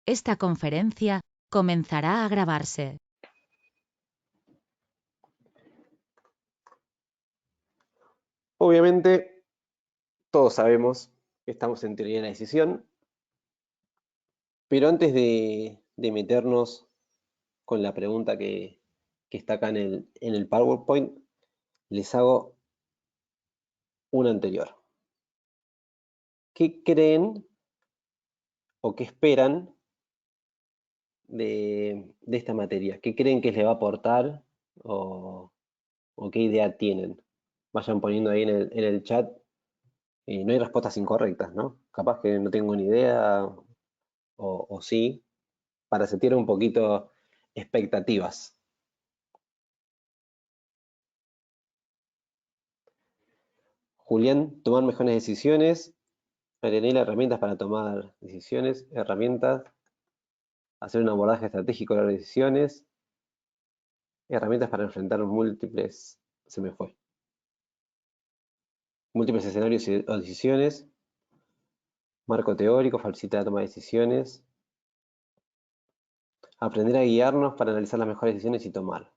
Esta conferencia comenzará a grabarse. Obviamente, todos sabemos que estamos en teoría de la decisión, pero antes de meternos con la pregunta que está acá en el PowerPoint, les hago una anterior. ¿Qué creen o qué esperan de esta materia? ¿Qué creen que les va a aportar o qué idea tienen? Vayan poniendo ahí en el chat. No hay respuestas incorrectas, ¿no? Capaz que no tengo ni idea o sí, para setear un poquito expectativas. Julián, tomar mejores decisiones. Marianela, herramientas para tomar decisiones. Herramientas, hacer un abordaje estratégico de las decisiones. Herramientas para enfrentar múltiples, se me fue. Múltiples escenarios o decisiones. Marco teórico, facilitar la toma de decisiones. Aprender a guiarnos para analizar las mejores decisiones y tomar.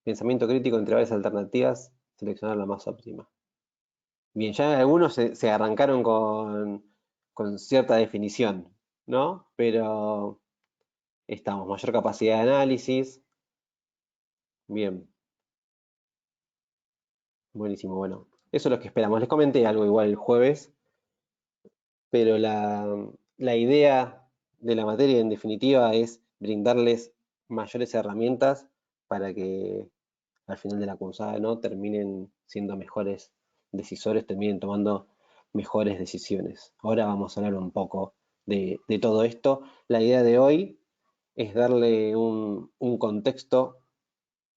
Pensamiento crítico entre varias alternativas, seleccionar la más óptima. Bien, ya algunos se arrancaron con cierta definición, ¿no? Pero estamos, mayor capacidad de análisis. Bien, buenísimo, bueno. Eso es lo que esperamos. Les comenté algo igual el jueves, pero la idea de la materia en definitiva es brindarles mayores herramientas para que al final de la cursada, ¿no?, terminen siendo mejores decisores, terminen tomando mejores decisiones. Ahora vamos a hablar un poco de todo esto. La idea de hoy es darle un contexto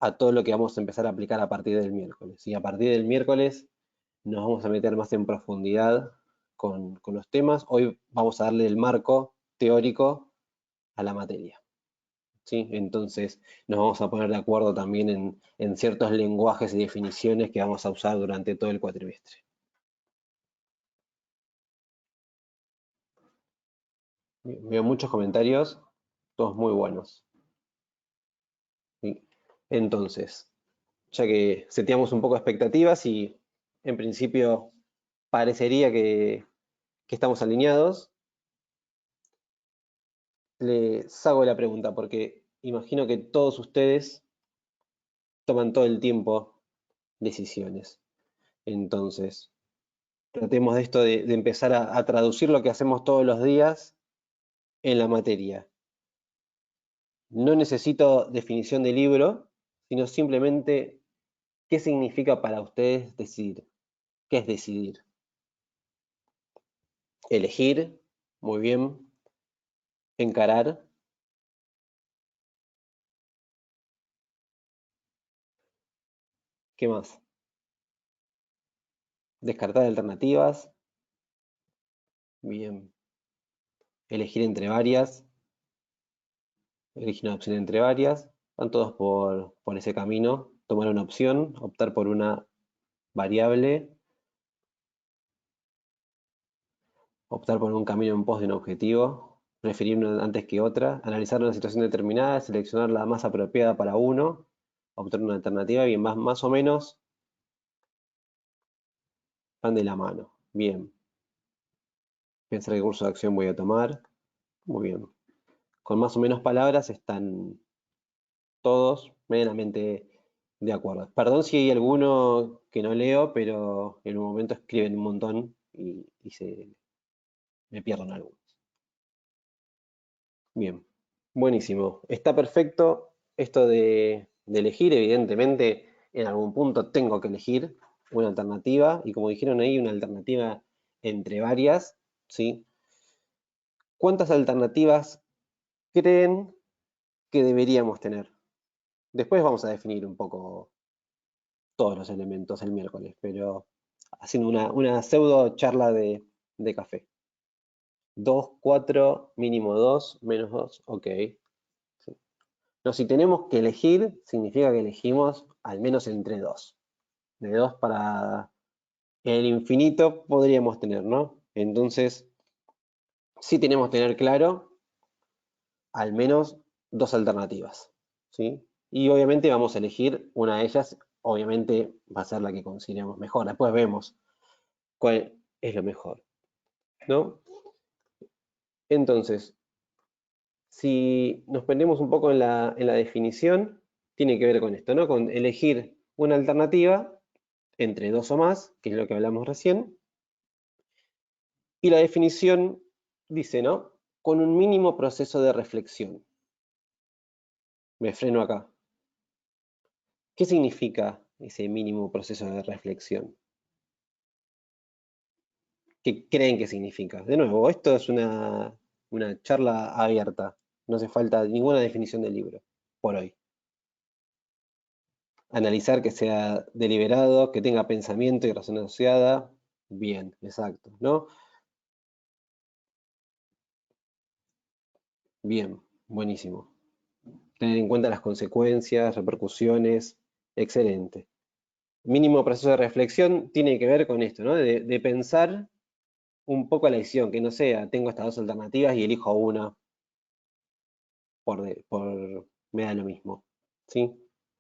a todo lo que vamos a empezar a aplicar a partir del miércoles. Y a partir del miércoles nos vamos a meter más en profundidad con los temas. Hoy vamos a darle el marco teórico a la materia. ¿Sí? Entonces nos vamos a poner de acuerdo también en ciertos lenguajes y definiciones que vamos a usar durante todo el cuatrimestre. Veo muchos comentarios, todos muy buenos. ¿Sí? Entonces, ya que seteamos un poco expectativas y en principio parecería que estamos alineados, les hago la pregunta porque imagino que todos ustedes toman todo el tiempo decisiones. Entonces, tratemos de esto de empezar a traducir lo que hacemos todos los días en la materia. No necesito definición de libro, sino simplemente qué significa para ustedes decidir. ¿Qué es decidir? Elegir, muy bien. Encarar, ¿qué más? Descartar alternativas, bien. Elegir entre varias, elegir una opción entre varias. Van todos por ese camino. Tomar una opción, optar por una variable, optar por un camino en pos de un objetivo, preferir una antes que otra, analizar una situación determinada, seleccionar la más apropiada para uno, optar una alternativa, bien, más o menos van de la mano. Bien. Pensar qué curso de acción voy a tomar. Muy bien. Con más o menos palabras están todos medianamente de acuerdo. Perdón si hay alguno que no leo, pero en un momento escriben un montón y me pierden algunos. Bien, buenísimo. Está perfecto esto de elegir. Evidentemente, en algún punto tengo que elegir una alternativa. Y como dijeron ahí, una alternativa entre varias, ¿sí? ¿Cuántas alternativas creen que deberíamos tener? Después vamos a definir un poco todos los elementos el miércoles, pero haciendo una pseudo charla de café. 2, 4, mínimo 2, menos 2, ok. Sí. No, si tenemos que elegir, significa que elegimos al menos entre 2. De 2 para el infinito podríamos tener, ¿no? Entonces, sí tenemos que tener claro al menos dos alternativas, ¿sí? Y obviamente vamos a elegir una de ellas, obviamente va a ser la que consideremos mejor. Después vemos cuál es lo mejor, ¿no? Entonces, si nos ponemos un poco en la definición, tiene que ver con esto, ¿no? Con elegir una alternativa entre dos o más, que es lo que hablamos recién. Y la definición dice, ¿no? Con un mínimo proceso de reflexión. Me freno acá. ¿Qué significa ese mínimo proceso de reflexión? ¿Qué creen que significa? De nuevo, esto es una charla abierta. No hace falta ninguna definición del libro, por hoy. Analizar que sea deliberado, que tenga pensamiento y razón asociada. Bien, exacto, ¿no? Bien, buenísimo. Tener en cuenta las consecuencias, repercusiones, excelente. Mínimo proceso de reflexión tiene que ver con esto, ¿no? De pensar un poco la decisión, que no sea, tengo estas dos alternativas y elijo una me da lo mismo, ¿sí?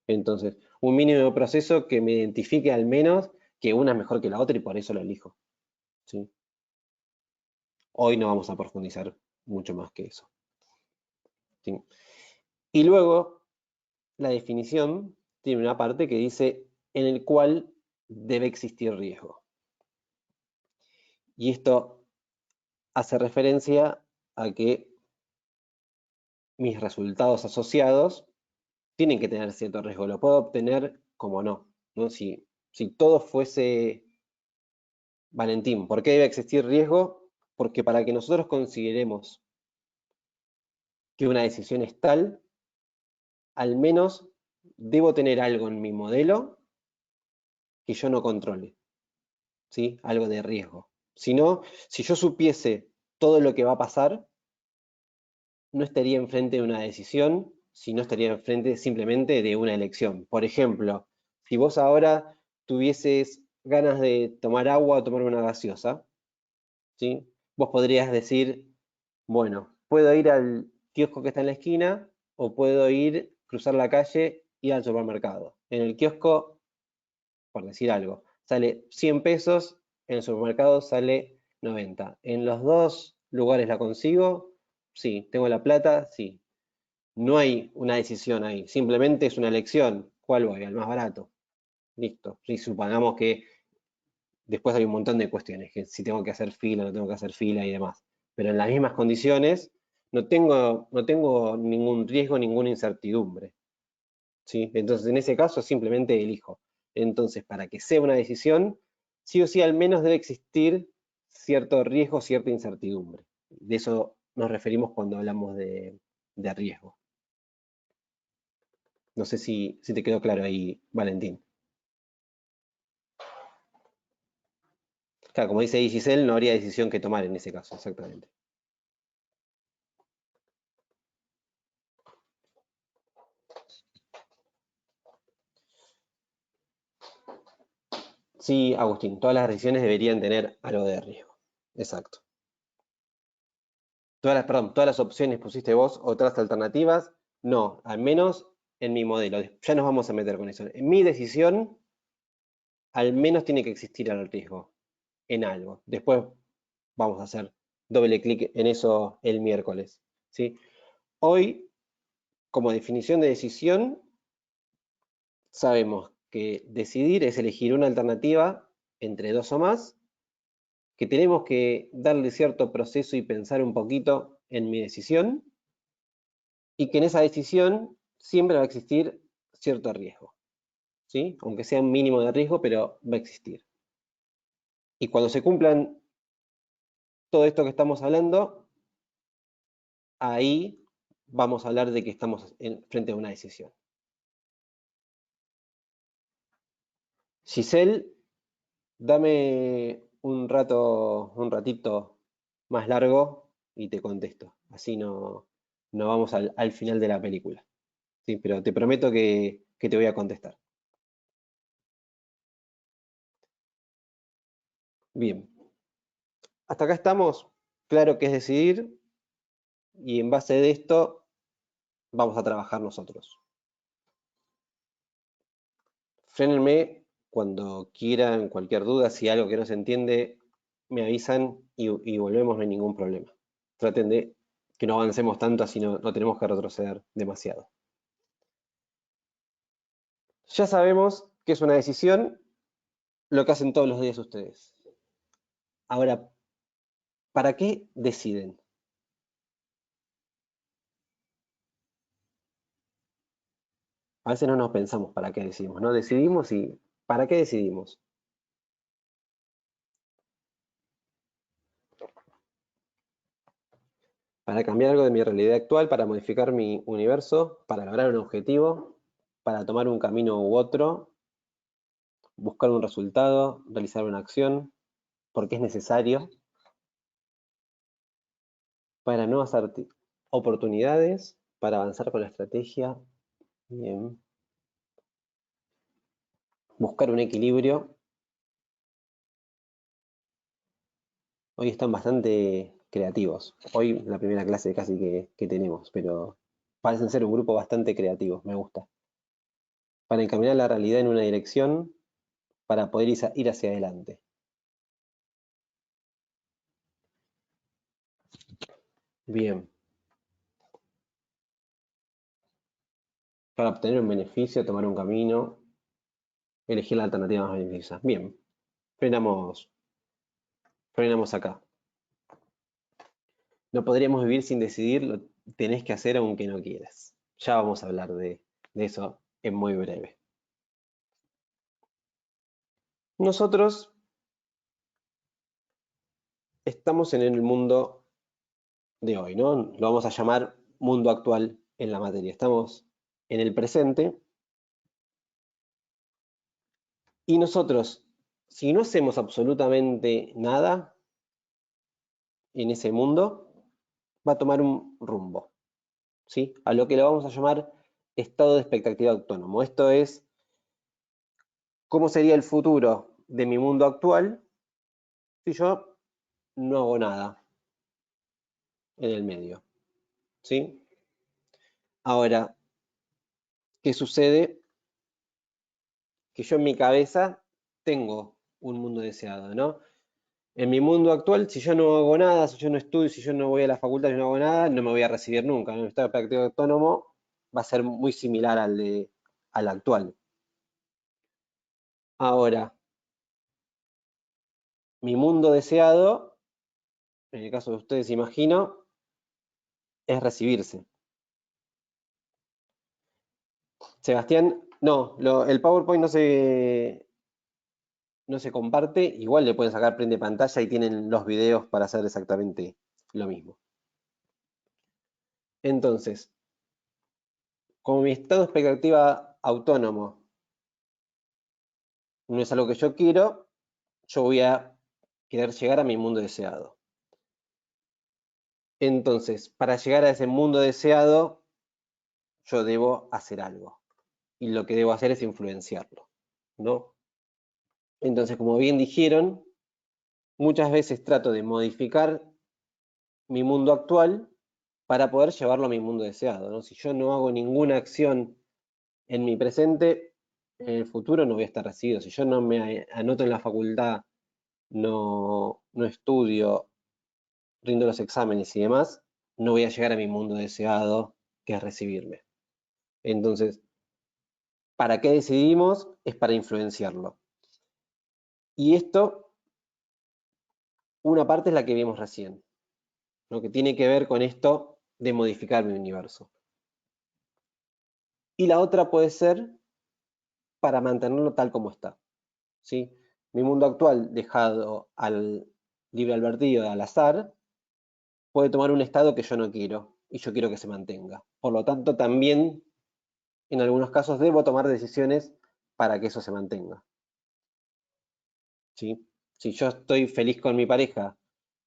Entonces, un mínimo proceso que me identifique al menos que una es mejor que la otra y por eso la elijo, ¿sí? Hoy no vamos a profundizar mucho más que eso, ¿sí? Y luego, la definición tiene una parte que dice en el cual debe existir riesgo. Y esto hace referencia a que mis resultados asociados tienen que tener cierto riesgo. Lo puedo obtener como no, ¿no? Si todo fuese Valentín, ¿por qué debe existir riesgo? Porque para que nosotros consideremos que una decisión es tal, al menos debo tener algo en mi modelo que yo no controle, ¿sí? Algo de riesgo. Si no, si yo supiese todo lo que va a pasar, no estaría enfrente de una decisión, sino estaría enfrente simplemente de una elección. Por ejemplo, si vos ahora tuvieses ganas de tomar agua o tomar una gaseosa, ¿sí? Vos podrías decir, bueno, puedo ir al kiosco que está en la esquina o puedo ir, cruzar la calle, ir al supermercado. En el kiosco, por decir algo, sale 100 pesos, en el supermercado sale 90. ¿En los dos lugares la consigo? Sí. ¿Tengo la plata? Sí. No hay una decisión ahí, simplemente es una elección. ¿Cuál voy? Al más barato. Listo. Y supongamos que después hay un montón de cuestiones, que si tengo que hacer fila, no tengo que hacer fila y demás. Pero en las mismas condiciones no tengo ningún riesgo, ninguna incertidumbre, ¿sí? Entonces, en ese caso, simplemente elijo. Entonces, para que sea una decisión, sí o sí al menos debe existir cierto riesgo, cierta incertidumbre. De eso nos referimos cuando hablamos de riesgo. No sé si te quedó claro ahí, Valentín. Claro, como dice Giselle, no habría decisión que tomar en ese caso, exactamente. Sí, Agustín, todas las decisiones deberían tener algo de riesgo. Exacto. Todas las opciones pusiste vos, otras alternativas, no, al menos en mi modelo. Ya nos vamos a meter con eso. En mi decisión, al menos tiene que existir el riesgo en algo. Después vamos a hacer doble clic en eso el miércoles, ¿sí? Hoy, como definición de decisión, sabemos que decidir es elegir una alternativa entre dos o más, que tenemos que darle cierto proceso y pensar un poquito en mi decisión, y que en esa decisión siempre va a existir cierto riesgo, ¿sí? Aunque sea un mínimo de riesgo, pero va a existir. Y cuando se cumplan todo esto que estamos hablando, ahí vamos a hablar de que estamos frente a una decisión. Giselle, dame un ratito más largo y te contesto. Así no vamos al final de la película. Sí, pero te prometo que te voy a contestar. Bien. Hasta acá estamos. Claro que es decidir. Y en base de esto vamos a trabajar nosotros. Frénenme cuando quieran, cualquier duda, si hay algo que no se entiende, me avisan y volvemos, no hay ningún problema. Traten de que no avancemos tanto, así no tenemos que retroceder demasiado. Ya sabemos que es una decisión lo que hacen todos los días ustedes. Ahora, ¿para qué deciden? A veces no nos pensamos para qué decidimos, ¿no? Decidimos y ¿para qué decidimos? Para cambiar algo de mi realidad actual, para modificar mi universo, para lograr un objetivo, para tomar un camino u otro, buscar un resultado, realizar una acción, porque es necesario, para nuevas oportunidades, para avanzar con la estrategia, bien, buscar un equilibrio. Hoy están bastante creativos. Hoy la primera clase casi que tenemos, pero parecen ser un grupo bastante creativo, me gusta. Para encaminar la realidad en una dirección, para poder ir hacia adelante. Bien. Para obtener un beneficio, tomar un camino, elegir la alternativa más beneficiosa. Bien. Frenamos acá. No podríamos vivir sin decidir, lo tenés que hacer aunque no quieras. Ya vamos a hablar de eso en muy breve. Nosotros estamos en el mundo de hoy, ¿no? Lo vamos a llamar mundo actual en la materia. Estamos en el presente y nosotros, si no hacemos absolutamente nada en ese mundo, va a tomar un rumbo, ¿sí? A lo que le vamos a llamar estado de expectativa autónomo. Esto es cómo sería el futuro de mi mundo actual si yo no hago nada en el medio, ¿sí? Ahora, ¿qué sucede? Que yo en mi cabeza tengo un mundo deseado, ¿no? En mi mundo actual, si yo no hago nada, si yo no estudio, si yo no voy a la facultad, si no hago nada, no me voy a recibir nunca. Mi estado de expectativa autónomo va a ser muy similar al actual. Ahora, mi mundo deseado, en el caso de ustedes, imagino, es recibirse. Sebastián, no, el PowerPoint no se comparte, igual le pueden sacar print de pantalla y tienen los videos para hacer exactamente lo mismo. Entonces, como mi estado de expectativa autónomo no es algo que yo quiero, yo voy a querer llegar a mi mundo deseado. Entonces, para llegar a ese mundo deseado, yo debo hacer algo. Y lo que debo hacer es influenciarlo, ¿no? Entonces, como bien dijeron, muchas veces trato de modificar mi mundo actual para poder llevarlo a mi mundo deseado, ¿no? Si yo no hago ninguna acción en mi presente, en el futuro no voy a estar recibido. Si yo no me anoto en la facultad, no estudio, rindo los exámenes y demás, no voy a llegar a mi mundo deseado, que es recibirme. Entonces, ¿para qué decidimos? Es para influenciarlo. Y esto, una parte es la que vimos recién, ¿no? Que tiene que ver con esto de modificar mi universo. Y la otra puede ser para mantenerlo tal como está, ¿sí? Mi mundo actual, dejado al libre albedrío, al azar, puede tomar un estado que yo no quiero y yo quiero que se mantenga. Por lo tanto, también en algunos casos debo tomar decisiones para que eso se mantenga, ¿sí? Si yo estoy feliz con mi pareja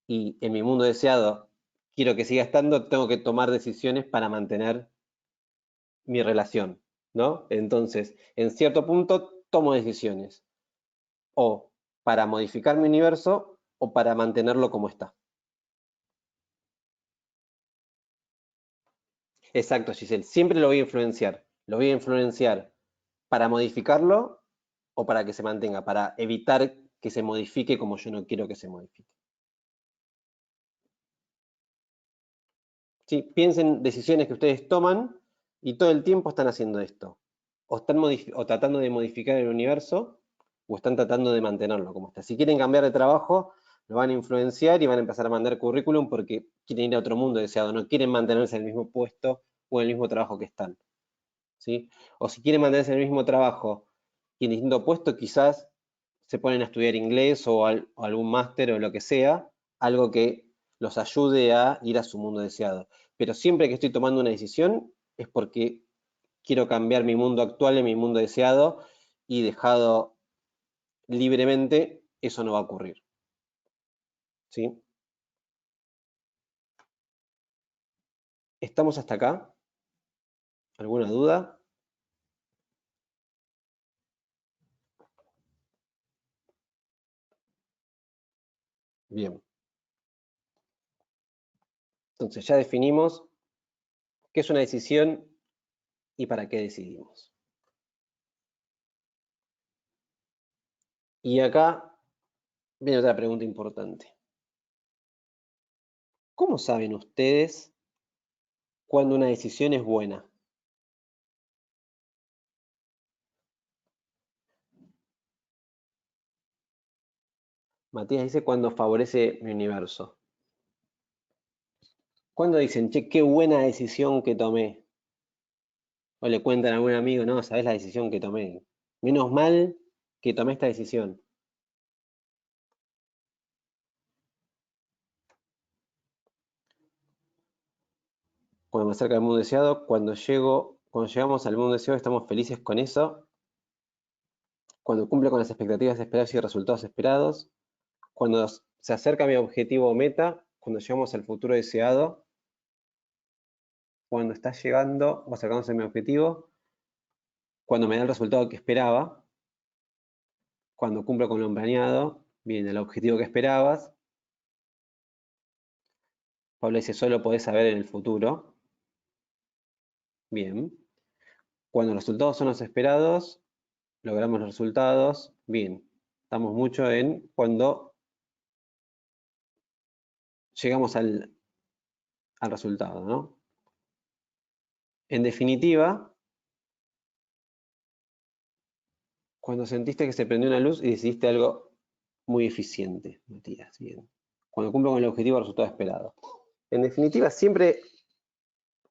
y en mi mundo deseado quiero que siga estando, tengo que tomar decisiones para mantener mi relación, ¿no? Entonces, en cierto punto tomo decisiones o para modificar mi universo o para mantenerlo como está. Exacto, Giselle. Siempre lo voy a influenciar. Lo voy a influenciar para modificarlo o para que se mantenga, para evitar que se modifique como yo no quiero que se modifique. ¿Sí? Piensen decisiones que ustedes toman y todo el tiempo están haciendo esto. O están o tratando de modificar el universo o están tratando de mantenerlo como está. Si quieren cambiar de trabajo, lo van a influenciar y van a empezar a mandar currículum porque quieren ir a otro mundo deseado, no quieren mantenerse en el mismo puesto o en el mismo trabajo que están. ¿Sí? O si quieren mantenerse en el mismo trabajo y en distinto puesto, quizás se ponen a estudiar inglés o algún máster o lo que sea, algo que los ayude a ir a su mundo deseado. Pero siempre que estoy tomando una decisión es porque quiero cambiar mi mundo actual en mi mundo deseado y dejado libremente, eso no va a ocurrir. ¿Sí? ¿Estamos hasta acá? ¿Alguna duda? Bien. Entonces ya definimos qué es una decisión y para qué decidimos. Y acá viene otra pregunta importante. ¿Cómo saben ustedes cuando una decisión es buena? Matías dice cuando favorece mi universo. ¿Cuándo dicen, che, qué buena decisión que tomé? O le cuentan a algún amigo, no, sabes la decisión que tomé. Menos mal que tomé esta decisión. Cuando me acerca al mundo deseado, cuando llegamos al mundo deseado, estamos felices con eso. Cuando cumple con las expectativas esperadas y resultados esperados. Cuando se acerca a mi objetivo o meta. Cuando llegamos al futuro deseado. Cuando está llegando o acercándose a mi objetivo. Cuando me da el resultado que esperaba. Cuando cumplo con lo planeado. Bien, el objetivo que esperabas. Pablo dice, solo podés saber en el futuro. Bien. Cuando los resultados son los esperados, logramos los resultados. Bien. Estamos mucho en cuando llegamos al resultado, ¿no? En definitiva, cuando sentiste que se prendió una luz y decidiste algo muy eficiente, Matías, bien. Cuando cumplo con el objetivo o resultado esperado. En definitiva, siempre,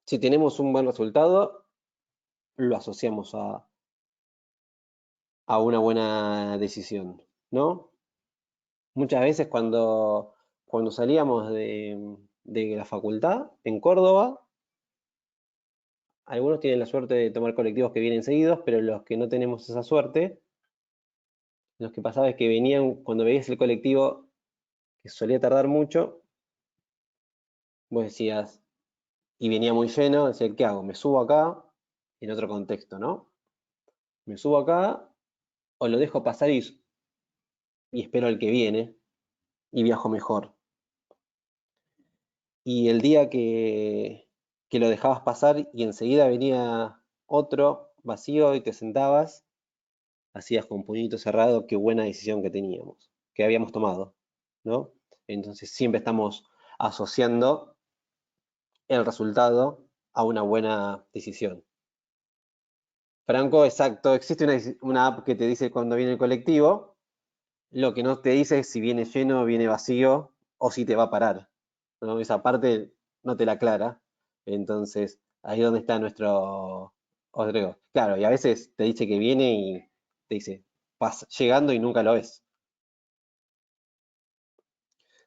si tenemos un buen resultado, lo asociamos a una buena decisión, ¿no? Muchas veces cuando salíamos de la facultad en Córdoba, algunos tienen la suerte de tomar colectivos que vienen seguidos, pero los que no tenemos esa suerte, los que pasaba es que venían, cuando veías el colectivo, que solía tardar mucho, vos decías, y venía muy lleno, decías, ¿qué hago? ¿Me subo acá? En otro contexto, ¿no? ¿Me subo acá o lo dejo pasar y espero al que viene y viajo mejor? Y el día que lo dejabas pasar y enseguida venía otro vacío y te sentabas, hacías con puñito cerrado, qué buena decisión que teníamos, que habíamos tomado, ¿no? Entonces siempre estamos asociando el resultado a una buena decisión. Franco, exacto, existe una app que te dice cuando viene el colectivo, lo que no te dice es si viene lleno, viene vacío o si te va a parar, ¿no? Esa parte no te la aclara, entonces ahí es donde está nuestro otro. Claro, y a veces te dice que viene y te dice, vas llegando y nunca lo ves.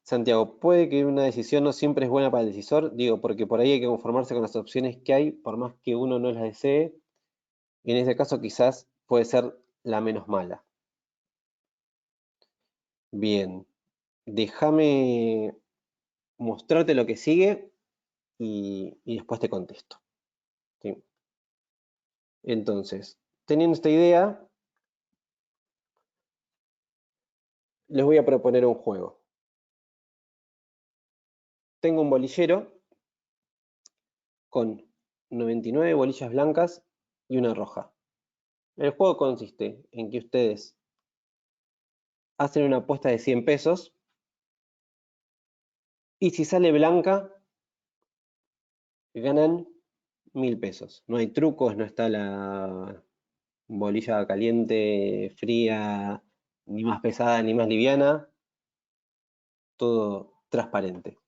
Santiago, puede que una decisión no siempre es buena para el decisor, digo, porque por ahí hay que conformarse con las opciones que hay, por más que uno no las desee, y en ese caso quizás puede ser la menos mala. Bien, déjame mostrarte lo que sigue y después te contesto. ¿Sí? Entonces, teniendo esta idea, les voy a proponer un juego. Tengo un bolillero con 99 bolillas blancas y una roja. El juego consiste en que ustedes hacen una apuesta de 100 pesos y si sale blanca, ganan 1000 pesos. No hay trucos, no está la bolilla caliente, fría, ni más pesada ni más liviana. Todo transparente.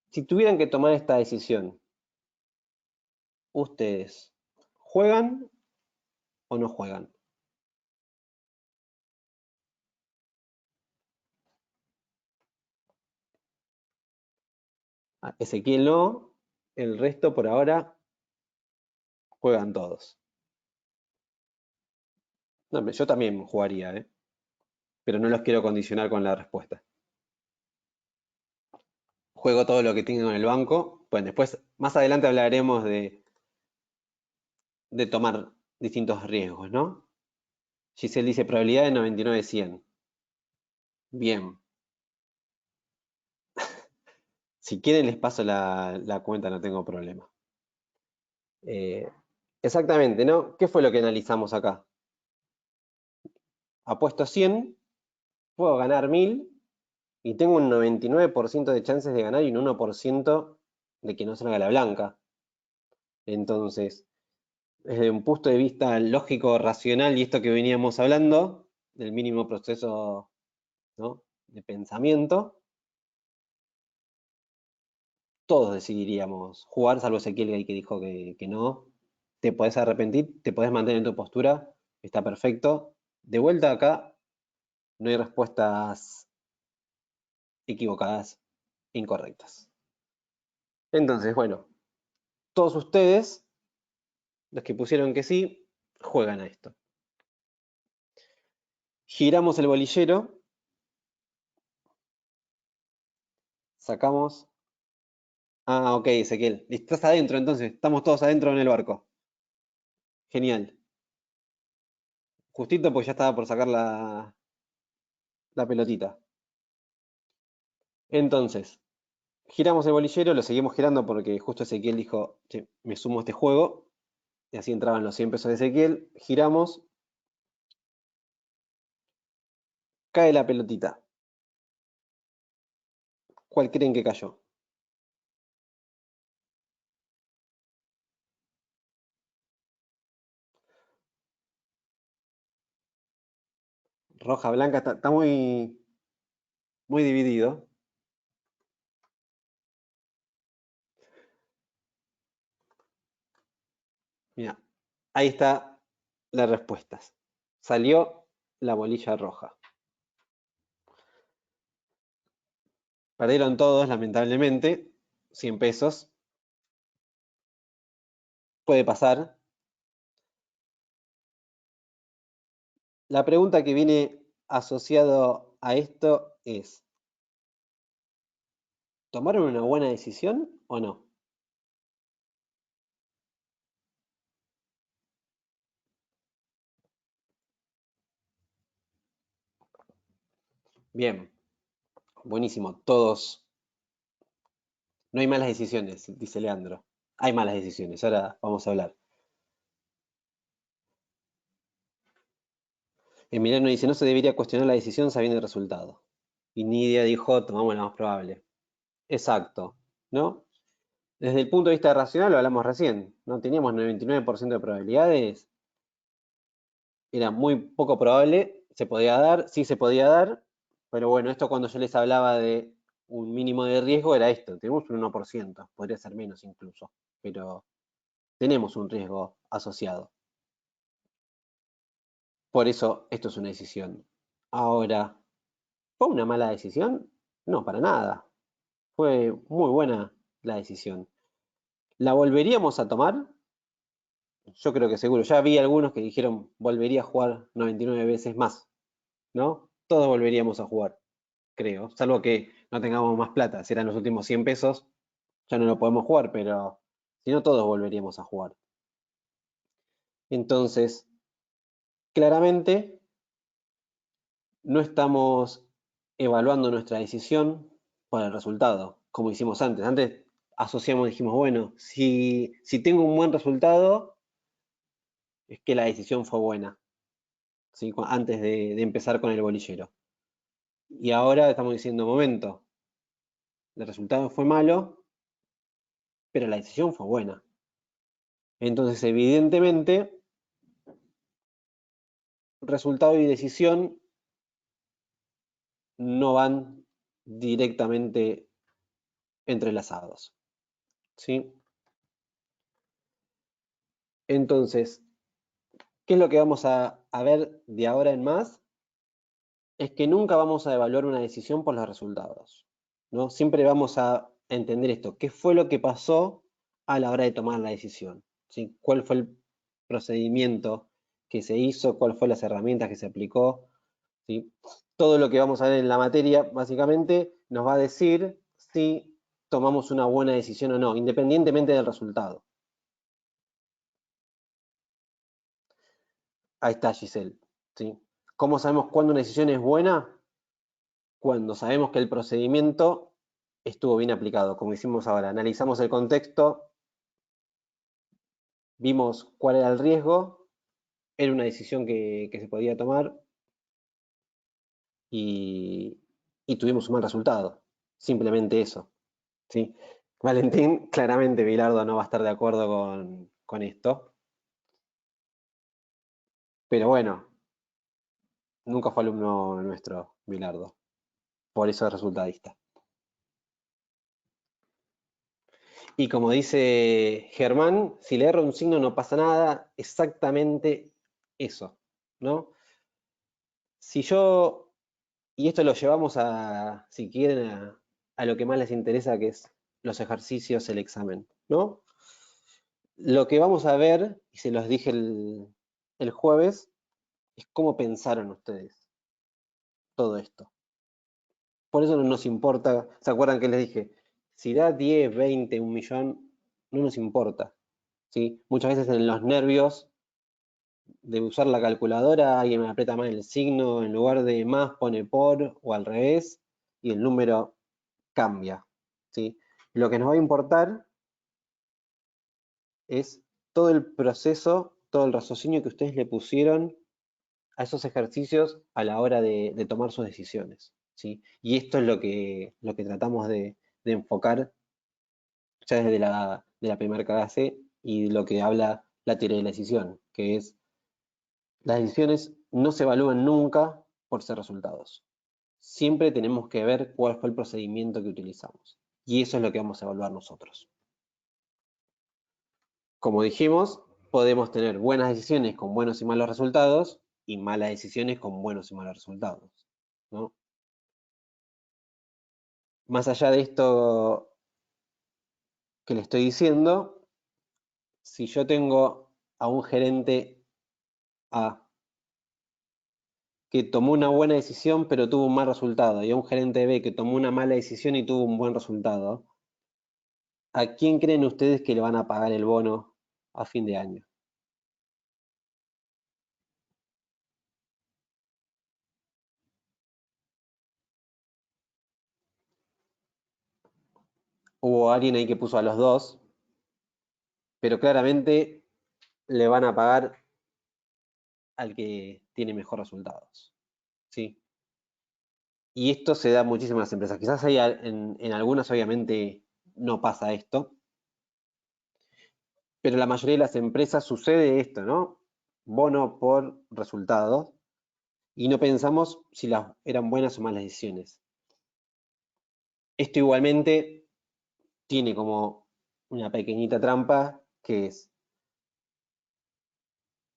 Si tuvieran que tomar esta decisión, ¿ustedes juegan o no juegan? Ezequiel no, el resto por ahora juegan todos. No, yo también jugaría, pero no los quiero condicionar con la respuesta. Juego todo lo que tenga en el banco. Bueno, después, más adelante hablaremos de tomar distintos riesgos, ¿no? Giselle dice probabilidad de 99-100. Bien. Si quieren les paso la cuenta, no tengo problema. Exactamente, ¿no? ¿Qué fue lo que analizamos acá? Apuesto 100, puedo ganar 1000 y tengo un 99% de chances de ganar y un 1% de que no salga la blanca. Entonces, desde un punto de vista lógico, racional y esto que veníamos hablando, del mínimo proceso, ¿no?, de pensamiento, todos decidiríamos jugar, salvo Ezequiel que dijo que no. Te podés arrepentir, te podés mantener en tu postura, está perfecto. De vuelta acá, no hay respuestas equivocadas, incorrectas. Entonces, bueno, todos ustedes, los que pusieron que sí, juegan a esto. Giramos el bolillero, sacamos. Ah, ok, Ezequiel. Estás adentro entonces, estamos todos adentro en el barco. Genial. Justito porque ya estaba por sacar la pelotita. Entonces, giramos el bolillero, lo seguimos girando porque justo Ezequiel dijo, che, me sumo a este juego. Y así entraban los 100 pesos de Ezequiel. Giramos. Cae la pelotita. ¿Cuál creen que cayó? Roja, blanca, está muy dividido. Mira, ahí está las respuestas. Salió la bolilla roja. Perdieron todos, lamentablemente. 100 pesos. Puede pasar. La pregunta que viene asociado a esto es, ¿tomaron una buena decisión o no? Bien, buenísimo. Todos. No hay malas decisiones, dice Leandro. Hay malas decisiones, ahora vamos a hablar. Emiliano dice, no se debería cuestionar la decisión sabiendo el resultado. Y Nidia dijo, tomamos la más probable. Exacto, ¿no? Desde el punto de vista racional, lo hablamos recién, ¿no? Teníamos 99% de probabilidades, era muy poco probable, se podía dar, sí se podía dar, pero bueno, esto cuando yo les hablaba de un mínimo de riesgo era esto, tenemos un 1%, podría ser menos incluso, pero tenemos un riesgo asociado. Por eso esto es una decisión. Ahora, ¿fue una mala decisión? No, para nada. Fue muy buena la decisión. ¿La volveríamos a tomar? Yo creo que seguro. Ya vi algunos que dijeron volvería a jugar 99 veces más, ¿no? Todos volveríamos a jugar, creo. Salvo que no tengamos más plata. Si eran los últimos 100 pesos, ya no lo podemos jugar, pero si no, todos volveríamos a jugar. Entonces, claramente, no estamos evaluando nuestra decisión por el resultado, como hicimos antes. Antes asociamos, dijimos, bueno, si tengo un buen resultado, es que la decisión fue buena, ¿sí? Antes de empezar con el bolillero. Y ahora estamos diciendo, momento, el resultado fue malo, pero la decisión fue buena. Entonces, evidentemente, resultado y decisión no van directamente entrelazados, ¿sí? Entonces, ¿qué es lo que vamos a ver de ahora en más? Es que nunca vamos a evaluar una decisión por los resultados, ¿no? Siempre vamos a entender esto, ¿qué fue lo que pasó a la hora de tomar la decisión? ¿Sí? ¿Cuál fue el procedimiento que se hizo? ¿Cuáles fueron las herramientas que se aplicó? ¿Sí? Todo lo que vamos a ver en la materia, básicamente, nos va a decir si tomamos una buena decisión o no, independientemente del resultado. Ahí está Giselle, ¿sí? ¿Cómo sabemos cuándo una decisión es buena? Cuando sabemos que el procedimiento estuvo bien aplicado, como hicimos ahora. Analizamos el contexto, vimos cuál era el riesgo, era una decisión que se podía tomar y, y tuvimos un mal resultado. Simplemente eso, ¿sí? Valentín, claramente Bilardo no va a estar de acuerdo con esto, pero bueno, nunca fue alumno nuestro Bilardo, por eso es resultadista. Y como dice Germán, si le erro un signo no pasa nada, exactamente eso, ¿no? Si yo, y esto lo llevamos a, si quieren, a lo que más les interesa, que es los ejercicios, el examen, ¿no? Lo que vamos a ver, y se los dije el jueves, es cómo pensaron ustedes todo esto. Por eso no nos importa, ¿se acuerdan que les dije? Si da 10, 20, un millón, no nos importa, ¿sí? Muchas veces en los nervios de usar la calculadora, alguien me aprieta mal el signo, en lugar de más pone por o al revés, y el número cambia, ¿sí? Lo que nos va a importar es todo el proceso, todo el raciocinio que ustedes le pusieron a esos ejercicios a la hora de tomar sus decisiones, ¿sí? Y esto es lo que tratamos de enfocar ya desde de la primera clase y lo que habla la teoría de la decisión, que es las decisiones no se evalúan nunca por ser resultados. Siempre tenemos que ver cuál fue el procedimiento que utilizamos. Y eso es lo que vamos a evaluar nosotros. Como dijimos, podemos tener buenas decisiones con buenos y malos resultados y malas decisiones con buenos y malos resultados, ¿no? Más allá de esto que le estoy diciendo, si yo tengo a un gerente A que tomó una buena decisión pero tuvo un mal resultado, y a un gerente B que tomó una mala decisión y tuvo un buen resultado, ¿a quién creen ustedes que le van a pagar el bono a fin de año? Hubo alguien ahí que puso a los dos, pero claramente le van a pagar al que tiene mejor resultados, ¿sí? Y esto se da en muchísimas empresas. Quizás hay en algunas obviamente no pasa esto, pero la mayoría de las empresas sucede esto, ¿no? Bono por resultados, y no pensamos si eran buenas o malas decisiones. Esto igualmente tiene como una pequeñita trampa que es,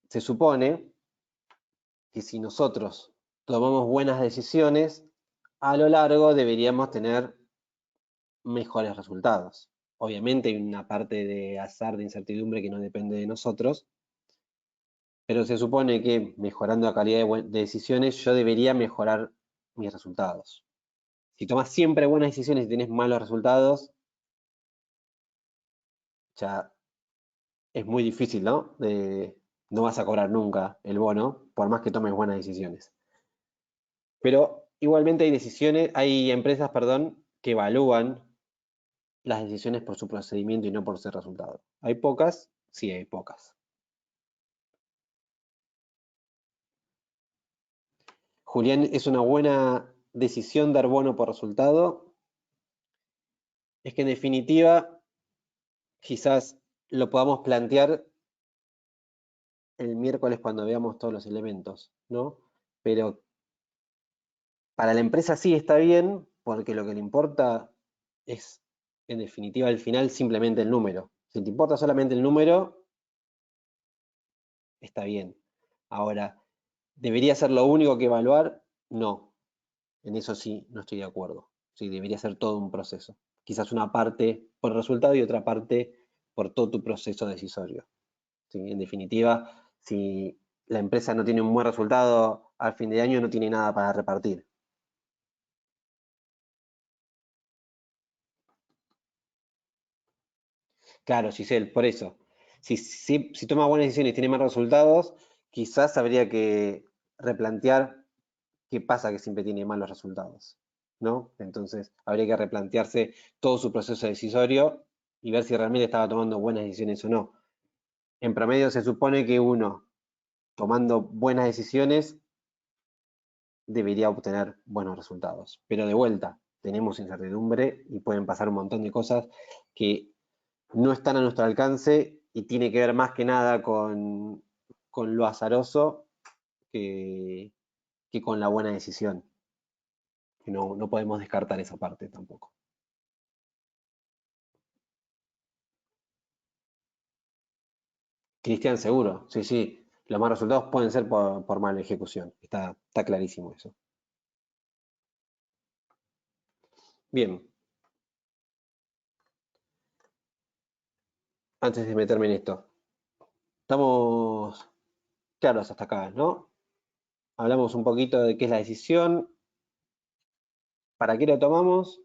se supone que si nosotros tomamos buenas decisiones, a lo largo deberíamos tener mejores resultados. Obviamente hay una parte de azar, de incertidumbre que no depende de nosotros, pero se supone que mejorando la calidad de decisiones yo debería mejorar mis resultados. Si tomas siempre buenas decisiones y tienes malos resultados, ya es muy difícil, ¿no? No vas a cobrar nunca el bono, por más que tomes buenas decisiones. Pero igualmente hay empresas, perdón, que evalúan las decisiones por su procedimiento y no por su resultado. ¿Hay pocas? Sí, hay pocas. Julián, ¿es una buena decisión dar bono por resultado? Es que en definitiva, quizás lo podamos plantear el miércoles cuando veamos todos los elementos, ¿no? Pero para la empresa sí está bien, porque lo que le importa es, en definitiva, al final simplemente el número. Si te importa solamente el número, está bien. Ahora, ¿debería ser lo único que evaluar? No, en eso sí no estoy de acuerdo. Sí, debería ser todo un proceso. Quizás una parte por resultado y otra parte por todo tu proceso decisorio. ¿Sí? En definitiva, si la empresa no tiene un buen resultado al fin de año, no tiene nada para repartir. Claro, Giselle, por eso. Si toma buenas decisiones y tiene malos resultados, quizás habría que replantear qué pasa que siempre tiene malos resultados, ¿no? Entonces, habría que replantearse todo su proceso decisorio y ver si realmente estaba tomando buenas decisiones o no. En promedio se supone que uno, tomando buenas decisiones, debería obtener buenos resultados. Pero de vuelta, tenemos incertidumbre y pueden pasar un montón de cosas que no están a nuestro alcance y tiene que ver más que nada con lo azaroso que, que con la buena decisión. Que no podemos descartar esa parte tampoco. Cristian, seguro, sí, sí. Los malos resultados pueden ser por mala ejecución. Está clarísimo eso. Bien, antes de meterme en esto, estamos claros hasta acá, ¿no? Hablamos un poquito de qué es la decisión, para qué la tomamos,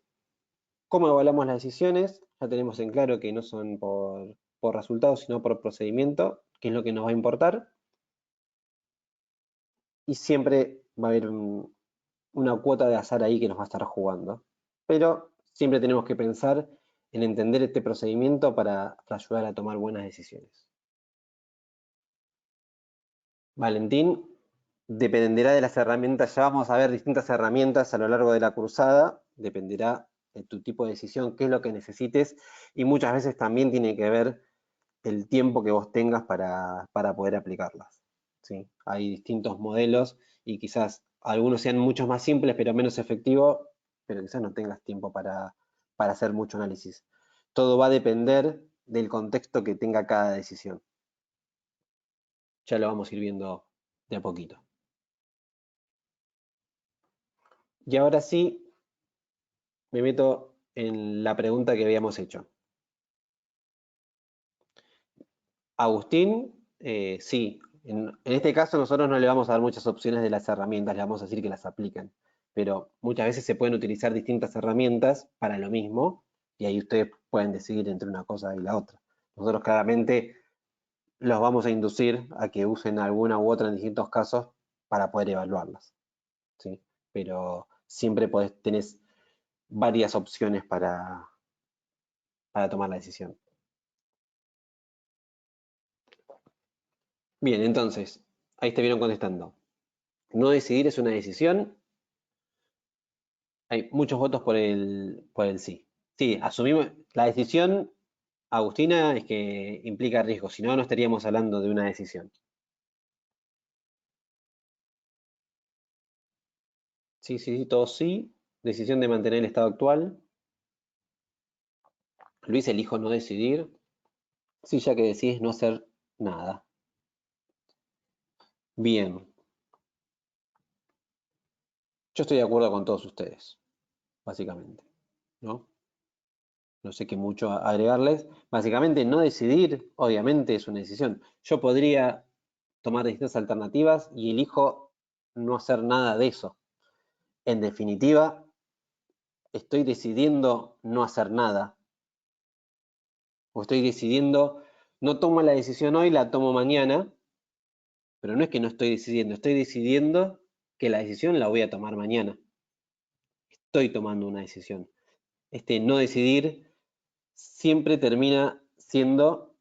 cómo evaluamos las decisiones. Ya tenemos en claro que no son por resultados, sino por procedimiento, que es lo que nos va a importar. Y siempre va a haber una cuota de azar ahí que nos va a estar jugando. Pero siempre tenemos que pensar en entender este procedimiento para ayudar a tomar buenas decisiones. Valentín, dependerá de las herramientas, ya vamos a ver distintas herramientas a lo largo de la cursada, dependerá de tu tipo de decisión, qué es lo que necesites y muchas veces también tiene que ver el tiempo que vos tengas para poder aplicarlas. ¿Sí? Hay distintos modelos y quizás algunos sean muchos más simples pero menos efectivos, pero quizás no tengas tiempo para hacer mucho análisis. Todo va a depender del contexto que tenga cada decisión. Ya lo vamos a ir viendo de a poquito. Y ahora sí, me meto en la pregunta que habíamos hecho. Agustín, sí, en este caso nosotros no le vamos a dar muchas opciones de las herramientas, le vamos a decir que las apliquen, pero muchas veces se pueden utilizar distintas herramientas para lo mismo y ahí ustedes pueden decidir entre una cosa y la otra. Nosotros claramente los vamos a inducir a que usen alguna u otra en distintos casos para poder evaluarlas, ¿sí? Pero siempre tenés varias opciones para tomar la decisión. Bien, entonces, ahí te vieron contestando. No decidir es una decisión. Hay muchos votos por el sí. Sí, asumimos la decisión, Agustina, es que implica riesgo, si no, no estaríamos hablando de una decisión. Sí, sí, sí, todos sí. Decisión de mantener el estado actual. Luis, elijo no decidir. Sí, ya que decís no hacer nada. Bien, yo estoy de acuerdo con todos ustedes, básicamente, ¿no? No sé qué mucho agregarles. Básicamente, no decidir, obviamente, es una decisión. Yo podría tomar distintas alternativas y elijo no hacer nada de eso. En definitiva, estoy decidiendo no hacer nada. O estoy decidiendo, no tomo la decisión hoy, la tomo mañana, pero no es que no estoy decidiendo que la decisión la voy a tomar mañana. Estoy tomando una decisión. Este no decidir siempre termina siendo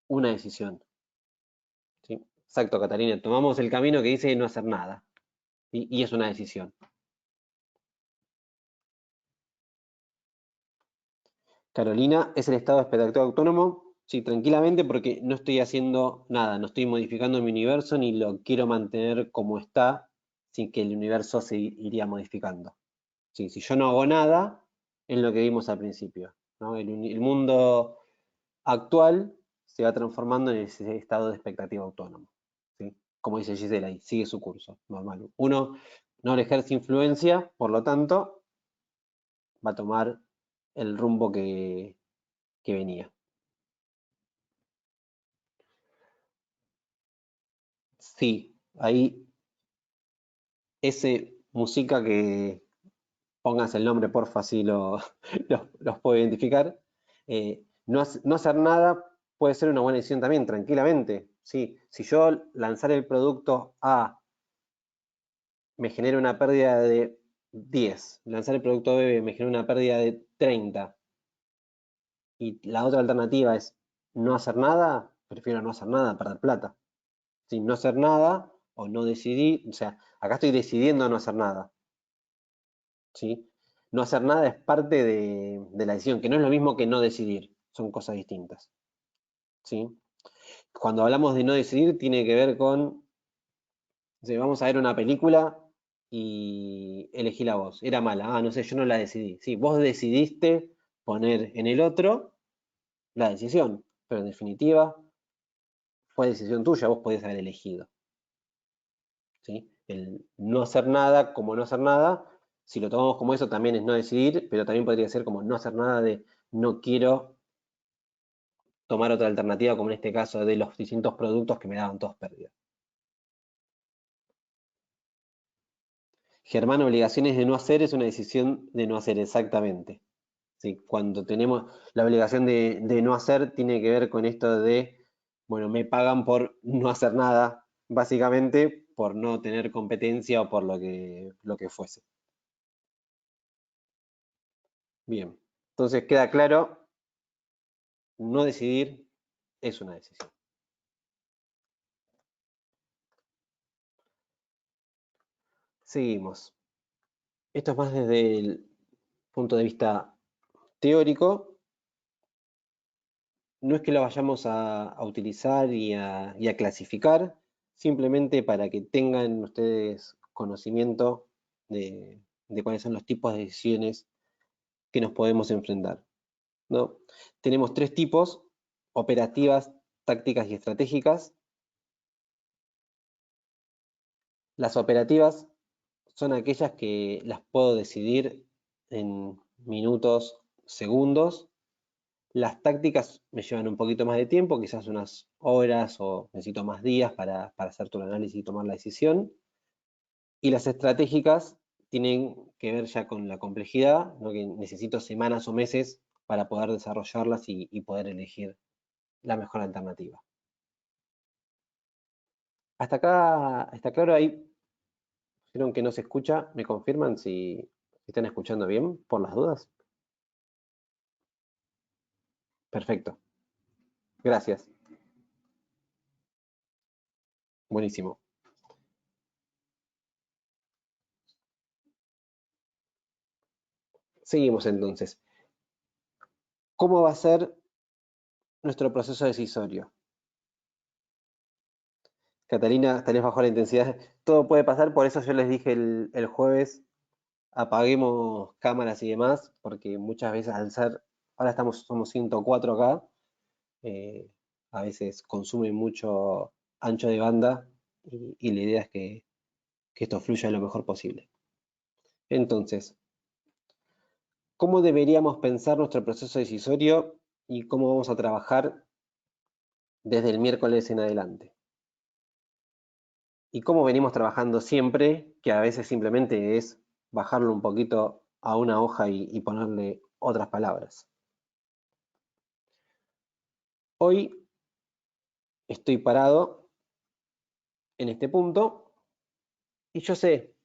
una decisión. ¿Sí? Exacto, Catalina. Tomamos el camino que dice no hacer nada. Y es una decisión. Carolina, ¿es el estado expectativo autónomo? Sí, tranquilamente porque no estoy haciendo nada, no estoy modificando mi universo ni lo quiero mantener como está, sin que el universo se iría modificando. Sí, si yo no hago nada, es lo que vimos al principio, ¿no? El mundo actual se va transformando en ese estado de expectativa autónomo, ¿sí? Como dice Gisela ahí, sigue su curso, normal. Uno no le ejerce influencia, por lo tanto, va a tomar el rumbo que venía. Sí, ahí ese música que pongas el nombre, porfa, así los puedo identificar. No hacer nada puede ser una buena decisión también, tranquilamente. Sí, si yo lanzar el producto A me genera una pérdida de 10, lanzar el producto B me genera una pérdida de 30, y la otra alternativa es no hacer nada, prefiero no hacer nada, perder plata. Sin no hacer nada o no decidir, o sea, acá estoy decidiendo no hacer nada, ¿sí? No hacer nada es parte de la decisión, que no es lo mismo que no decidir, son cosas distintas, ¿sí? Cuando hablamos de no decidir, tiene que ver con, si vamos a ver una película y elegí la voz, era mala, no sé, yo no la decidí, sí, vos decidiste poner en el otro la decisión, pero en definitiva fue decisión tuya, vos podés haber elegido, ¿sí? El no hacer nada como no hacer nada, si lo tomamos como eso también es no decidir, pero también podría ser como no hacer nada de no quiero tomar otra alternativa, como en este caso de los distintos productos que me daban todos pérdidas. Germán, obligaciones de no hacer es una decisión de no hacer exactamente. ¿Sí? Cuando tenemos la obligación de no hacer, tiene que ver con esto de, bueno, me pagan por no hacer nada, básicamente por no tener competencia o por lo que fuese. Bien, entonces queda claro, no decidir es una decisión. Seguimos. Esto es más desde el punto de vista teórico. No es que lo vayamos a utilizar y a clasificar, simplemente para que tengan ustedes conocimiento de cuáles son los tipos de decisiones que nos podemos enfrentar, ¿no? Tenemos tres tipos: operativas, tácticas y estratégicas. Las operativas son aquellas que las puedo decidir en minutos, segundos. Las tácticas me llevan un poquito más de tiempo, quizás unas horas o necesito más días para hacer todo el análisis y tomar la decisión. Y las estratégicas tienen que ver ya con la complejidad, ¿no? Que necesito semanas o meses para poder desarrollarlas y poder elegir la mejor alternativa. Hasta acá está claro. Ahí dijeron que no se escucha. ¿Me confirman si están escuchando bien, por las dudas? Perfecto. Gracias. Buenísimo. Seguimos entonces. ¿Cómo va a ser nuestro proceso decisorio? Catalina, tal vez bajó la intensidad. Todo puede pasar, por eso yo les dije el jueves, apaguemos cámaras y demás, porque muchas veces al ser, ahora somos 104 acá, eh, a veces consume mucho ancho de banda y la idea es que esto fluya lo mejor posible. Entonces, ¿cómo deberíamos pensar nuestro proceso decisorio y cómo vamos a trabajar desde el miércoles en adelante? Y cómo venimos trabajando siempre, que a veces simplemente es bajarlo un poquito a una hoja y ponerle otras palabras. Hoy estoy parado en este punto y yo sé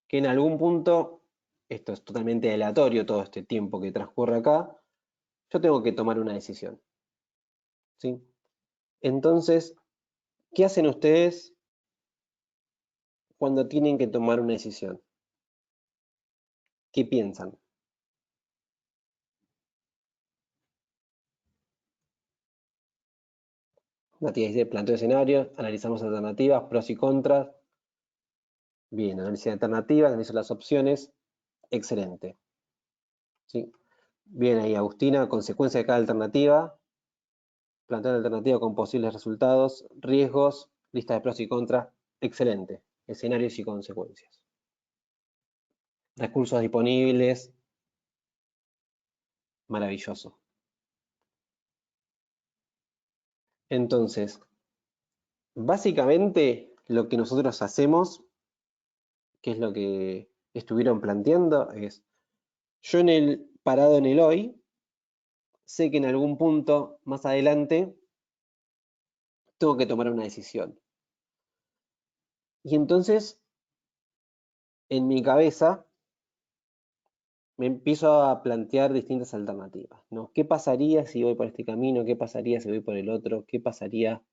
que en algún punto, esto es totalmente aleatorio todo este tiempo que transcurre acá, yo tengo que tomar una decisión, ¿sí? Entonces, ¿qué hacen ustedes cuando tienen que tomar una decisión? ¿Qué piensan? Matías dice, planteo escenarios, analizamos alternativas, pros y contras. Bien, análisis de alternativas, analizo las opciones. Excelente. ¿Sí? Bien ahí, Agustina, consecuencia de cada alternativa. Plantear la alternativa con posibles resultados, riesgos, lista de pros y contras. Excelente. Escenarios y consecuencias. Recursos disponibles. Maravilloso. Entonces, básicamente lo que nosotros hacemos, que es lo que estuvieron planteando, es yo parado en el hoy, sé que en algún punto más adelante tengo que tomar una decisión. Y entonces, en mi cabeza, me empiezo a plantear distintas alternativas, ¿no? ¿Qué pasaría si voy por este camino? ¿Qué pasaría si voy por el otro? ¿Qué pasaría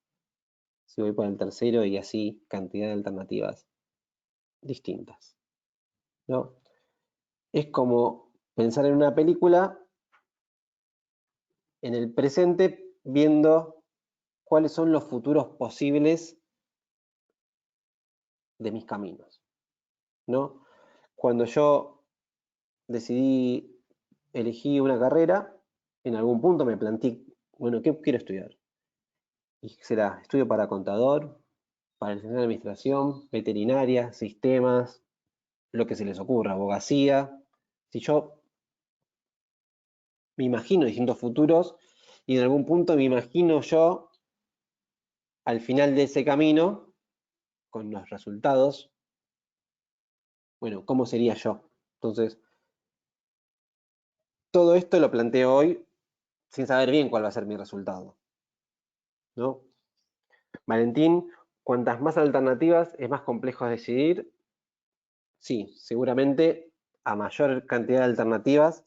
si voy por el tercero? Y así, cantidad de alternativas distintas, ¿no? Es como pensar en una película en el presente, viendo cuáles son los futuros posibles de mis caminos, ¿no? Cuando yo elegí una carrera, en algún punto me planteé, bueno, ¿qué quiero estudiar? Y será, estudio para contador, para licenciado en administración, veterinaria, sistemas, lo que se les ocurra, abogacía. Si yo me imagino distintos futuros y en algún punto me imagino yo al final de ese camino, con los resultados, bueno, ¿cómo sería yo? Entonces, todo esto lo planteo hoy sin saber bien cuál va a ser mi resultado, ¿no? Valentín, cuantas más alternativas es más complejo decidir. Sí, seguramente a mayor cantidad de alternativas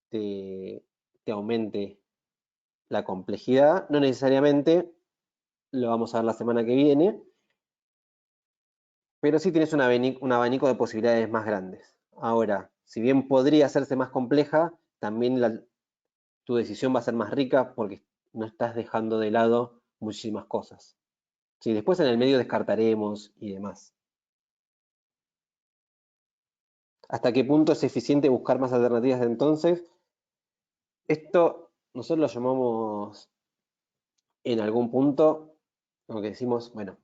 te aumente la complejidad. No necesariamente, lo vamos a ver la semana que viene, pero sí tienes un abanico de posibilidades más grandes. Ahora, si bien podría hacerse más compleja, también tu decisión va a ser más rica porque no estás dejando de lado muchísimas cosas. Sí, después en el medio descartaremos y demás. ¿Hasta qué punto es eficiente buscar más alternativas de entonces? Esto nosotros lo llamamos en algún punto, como que decimos, bueno,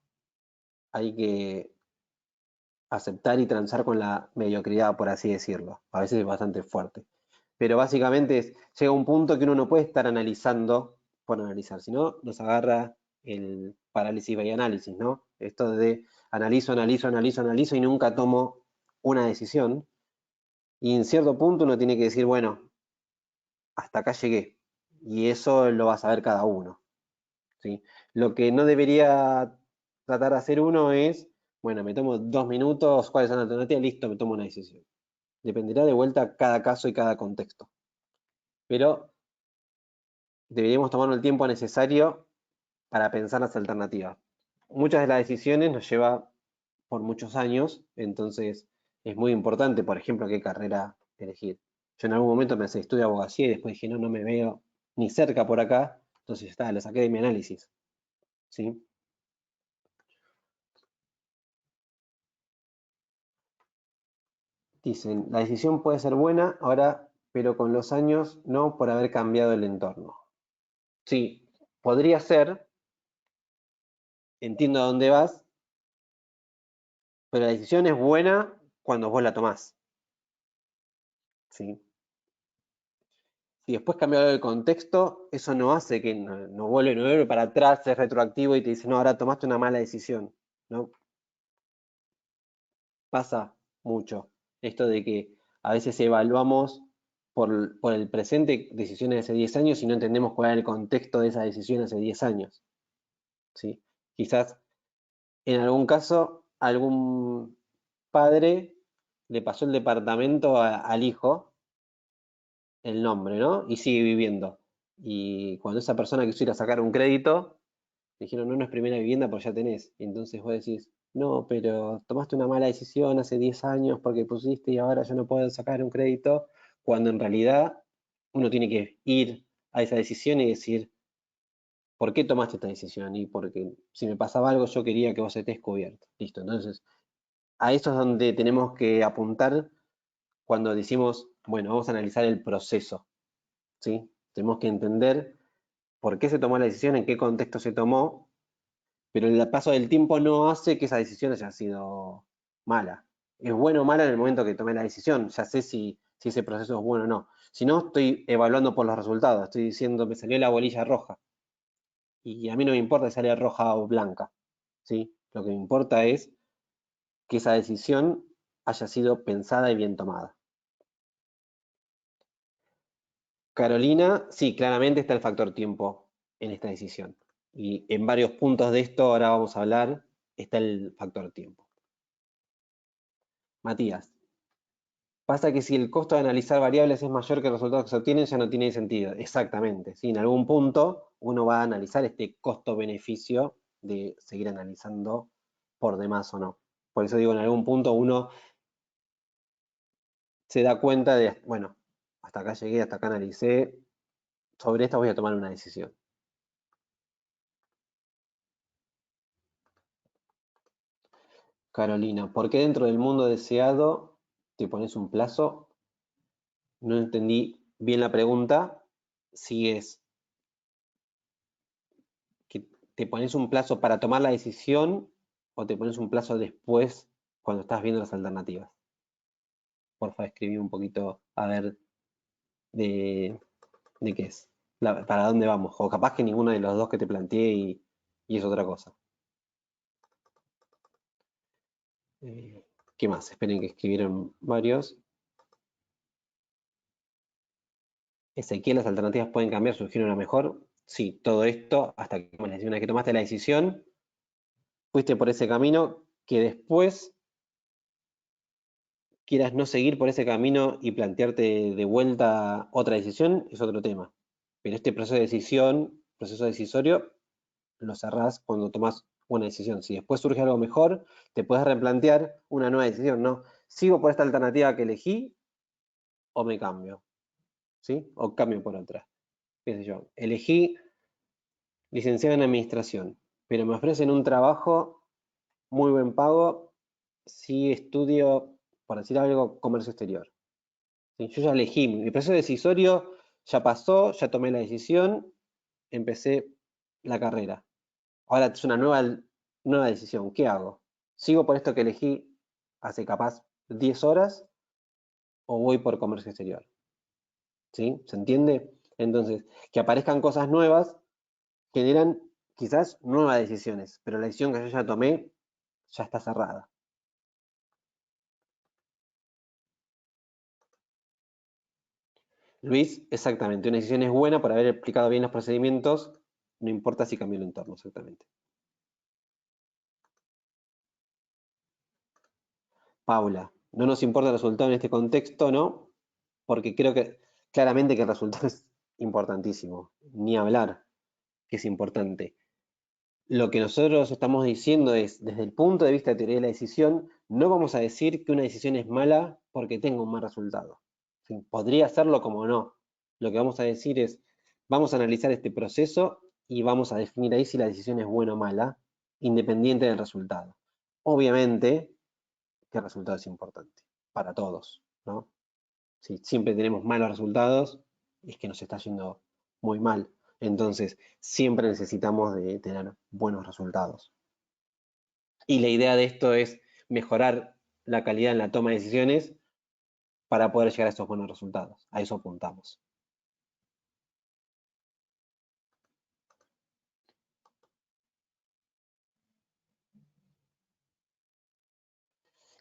hay que aceptar y transar con la mediocridad, por así decirlo. A veces es bastante fuerte. Pero básicamente llega un punto que uno no puede estar analizando por analizar, sino nos agarra el parálisis by análisis, ¿no? Esto de analizo, analizo, analizo, analizo y nunca tomo una decisión. Y en cierto punto uno tiene que decir, bueno, hasta acá llegué. Y eso lo va a saber cada uno, ¿sí? Lo que no debería tratar de hacer uno es, bueno, me tomo 2 minutos, ¿cuáles son las alternativas? Listo, me tomo una decisión. Dependerá de vuelta cada caso y cada contexto. Pero deberíamos tomarnos el tiempo necesario para pensar las alternativas. Muchas de las decisiones nos lleva por muchos años, entonces es muy importante, por ejemplo, qué carrera elegir. Yo en algún momento pensé, estudio abogacía y después dije, no, no me veo ni cerca por acá, entonces está, lo saqué de mi análisis, ¿sí? Dicen, la decisión puede ser buena ahora, pero con los años no por haber cambiado el entorno. Sí, podría ser, entiendo a dónde vas, pero la decisión es buena cuando vos la tomás, ¿sí? Si después cambia el contexto, eso no hace que no vuelve para atrás, es retroactivo y te dice, no, ahora tomaste una mala decisión, ¿no? Pasa mucho esto de que a veces evaluamos por el presente decisiones de hace 10 años y no entendemos cuál era el contexto de esa decisión hace 10 años, ¿sí? Quizás en algún caso algún padre le pasó el departamento al hijo el nombre, ¿no? Y sigue viviendo. Y cuando esa persona quiso ir a sacar un crédito, le dijeron, no, no es primera vivienda porque ya tenés. Y entonces vos decís, no, pero tomaste una mala decisión hace 10 años porque pusiste y ahora yo no puedo sacar un crédito, cuando en realidad uno tiene que ir a esa decisión y decir, ¿por qué tomaste esta decisión? Y porque si me pasaba algo yo quería que vos estés cubierto. Listo, entonces a eso es donde tenemos que apuntar cuando decimos, bueno, vamos a analizar el proceso, ¿sí? Tenemos que entender por qué se tomó la decisión, en qué contexto se tomó, pero el paso del tiempo no hace que esa decisión haya sido mala. Es bueno o mala en el momento que tomé la decisión, ya sé si ese proceso es bueno o no. Si no, estoy evaluando por los resultados, estoy diciendo, me salió la bolilla roja, y a mí no me importa si sale roja o blanca, ¿sí? Lo que me importa es que esa decisión haya sido pensada y bien tomada. Carolina, sí, claramente está el factor tiempo en esta decisión. Y en varios puntos de esto, ahora vamos a hablar, está el factor tiempo. Matías, pasa que si el costo de analizar variables es mayor que el resultado que se obtienen, ya no tiene sentido. Exactamente. ¿Sí? En algún punto uno va a analizar este costo-beneficio de seguir analizando por demás o no. Por eso digo, en algún punto uno se da cuenta de, bueno, hasta acá llegué, hasta acá analicé, sobre esto voy a tomar una decisión. Carolina, ¿por qué dentro del mundo deseado te pones un plazo? No entendí bien la pregunta. Si es que te pones un plazo para tomar la decisión o te pones un plazo después cuando estás viendo las alternativas. Porfa, escribí un poquito a ver de, de qué es, para dónde vamos. O capaz que ninguno de los dos que te planteé y es otra cosa. ¿Qué más? Esperen que escribieron varios. Ezequiel, las alternativas pueden cambiar, surgir una mejor. Sí, todo esto hasta que, bueno, una vez que tomaste la decisión, fuiste por ese camino, que después quieras no seguir por ese camino y plantearte de vuelta otra decisión, es otro tema. Pero este proceso de decisión, proceso decisorio, lo cerrás cuando tomas una decisión. Si después surge algo mejor, te puedes replantear una nueva decisión, ¿no? ¿Sigo por esta alternativa que elegí o me cambio? ¿Sí? O cambio por otra. ¿Qué sé yo? Elegí licenciado en administración, pero me ofrecen un trabajo muy buen pago si estudio, por decir algo, comercio exterior. ¿Sí? Yo ya elegí, mi proceso decisorio ya pasó, ya tomé la decisión, empecé la carrera. Ahora es una nueva decisión, ¿qué hago? ¿Sigo por esto que elegí hace capaz 10 horas o voy por comercio exterior? ¿Sí? ¿Se entiende? Entonces, que aparezcan cosas nuevas generan quizás nuevas decisiones, pero la decisión que yo ya tomé ya está cerrada. Luis, exactamente, una decisión es buena por haber explicado bien los procedimientos, no importa si cambió el entorno, exactamente. Paula, no nos importa el resultado en este contexto, ¿no? Porque creo que claramente que el resultado es importantísimo, ni hablar que es importante. Lo que nosotros estamos diciendo es, desde el punto de vista de teoría de la decisión, no vamos a decir que una decisión es mala porque tenga un mal resultado. ¿Sí? Podría hacerlo como no. Lo que vamos a decir es, vamos a analizar este proceso y vamos a definir ahí si la decisión es buena o mala, independiente del resultado. Obviamente que el resultado es importante para todos, ¿no? Si siempre tenemos malos resultados, es que nos está yendo muy mal. Entonces, siempre necesitamos de tener buenos resultados. Y la idea de esto es mejorar la calidad en la toma de decisiones para poder llegar a esos buenos resultados. A eso apuntamos.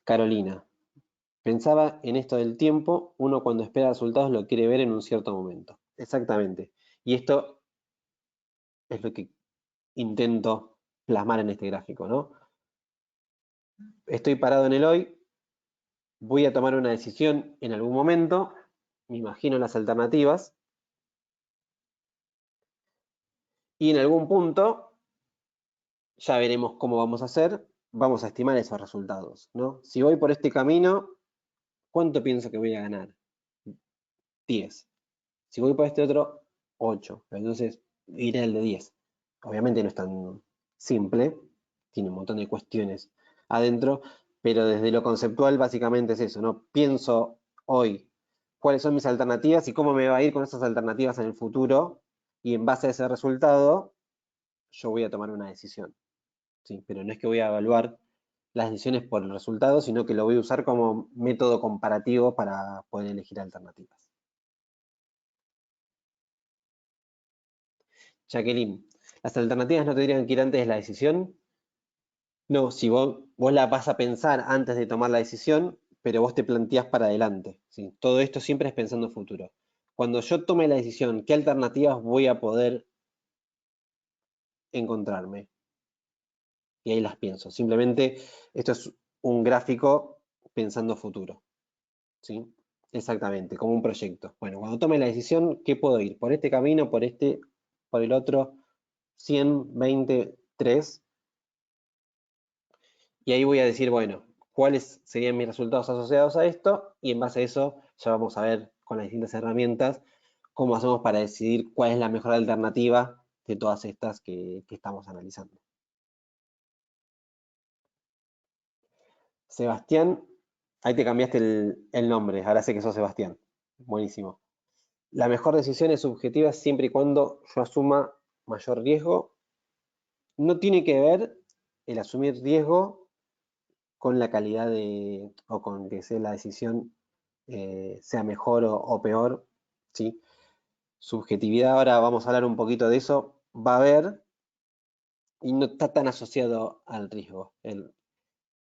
Carolina, pensaba en esto del tiempo, uno cuando espera resultados lo quiere ver en un cierto momento. Exactamente. Y esto es lo que intento plasmar en este gráfico, ¿no? Estoy parado en el hoy, voy a tomar una decisión en algún momento me imagino las alternativas, y en algún punto ya veremos cómo vamos a hacer, vamos a estimar esos resultados, ¿no? Si voy por este camino, ¿cuánto pienso que voy a ganar? 10. Si voy por este otro, 8. Entonces, iré al de 10. Obviamente no es tan simple, tiene un montón de cuestiones adentro, pero desde lo conceptual básicamente es eso, ¿no? Pienso hoy cuáles son mis alternativas y cómo me va a ir con esas alternativas en el futuro, y en base a ese resultado, yo voy a tomar una decisión, ¿sí? Pero no es que voy a evaluar las decisiones por el resultado, sino que lo voy a usar como método comparativo para poder elegir alternativas. Jacqueline, ¿las alternativas no tendrían que ir antes de la decisión? No, si vos la vas a pensar antes de tomar la decisión, pero vos te planteás para adelante, ¿sí? Todo esto siempre es pensando en futuro. Cuando yo tome la decisión, ¿qué alternativas voy a poder encontrarme? Y ahí las pienso. Simplemente esto es un gráfico pensando futuro, ¿sí? Exactamente, como un proyecto. Bueno, cuando tome la decisión, ¿qué puedo ir? ¿Por este camino, por este, por el otro? 100, 20, 3. Y ahí voy a decir, bueno, cuáles serían mis resultados asociados a esto, y en base a eso ya vamos a ver con las distintas herramientas cómo hacemos para decidir cuál es la mejor alternativa de todas estas que estamos analizando. Sebastián, ahí te cambiaste el nombre, ahora sé que sos Sebastián. Buenísimo. La mejor decisión es subjetiva siempre y cuando yo asuma mayor riesgo. No tiene que ver el asumir riesgo con la calidad o con que sea la decisión sea mejor o peor, ¿sí? Subjetividad, ahora vamos a hablar un poquito de eso, va a haber, y no está tan asociado al riesgo.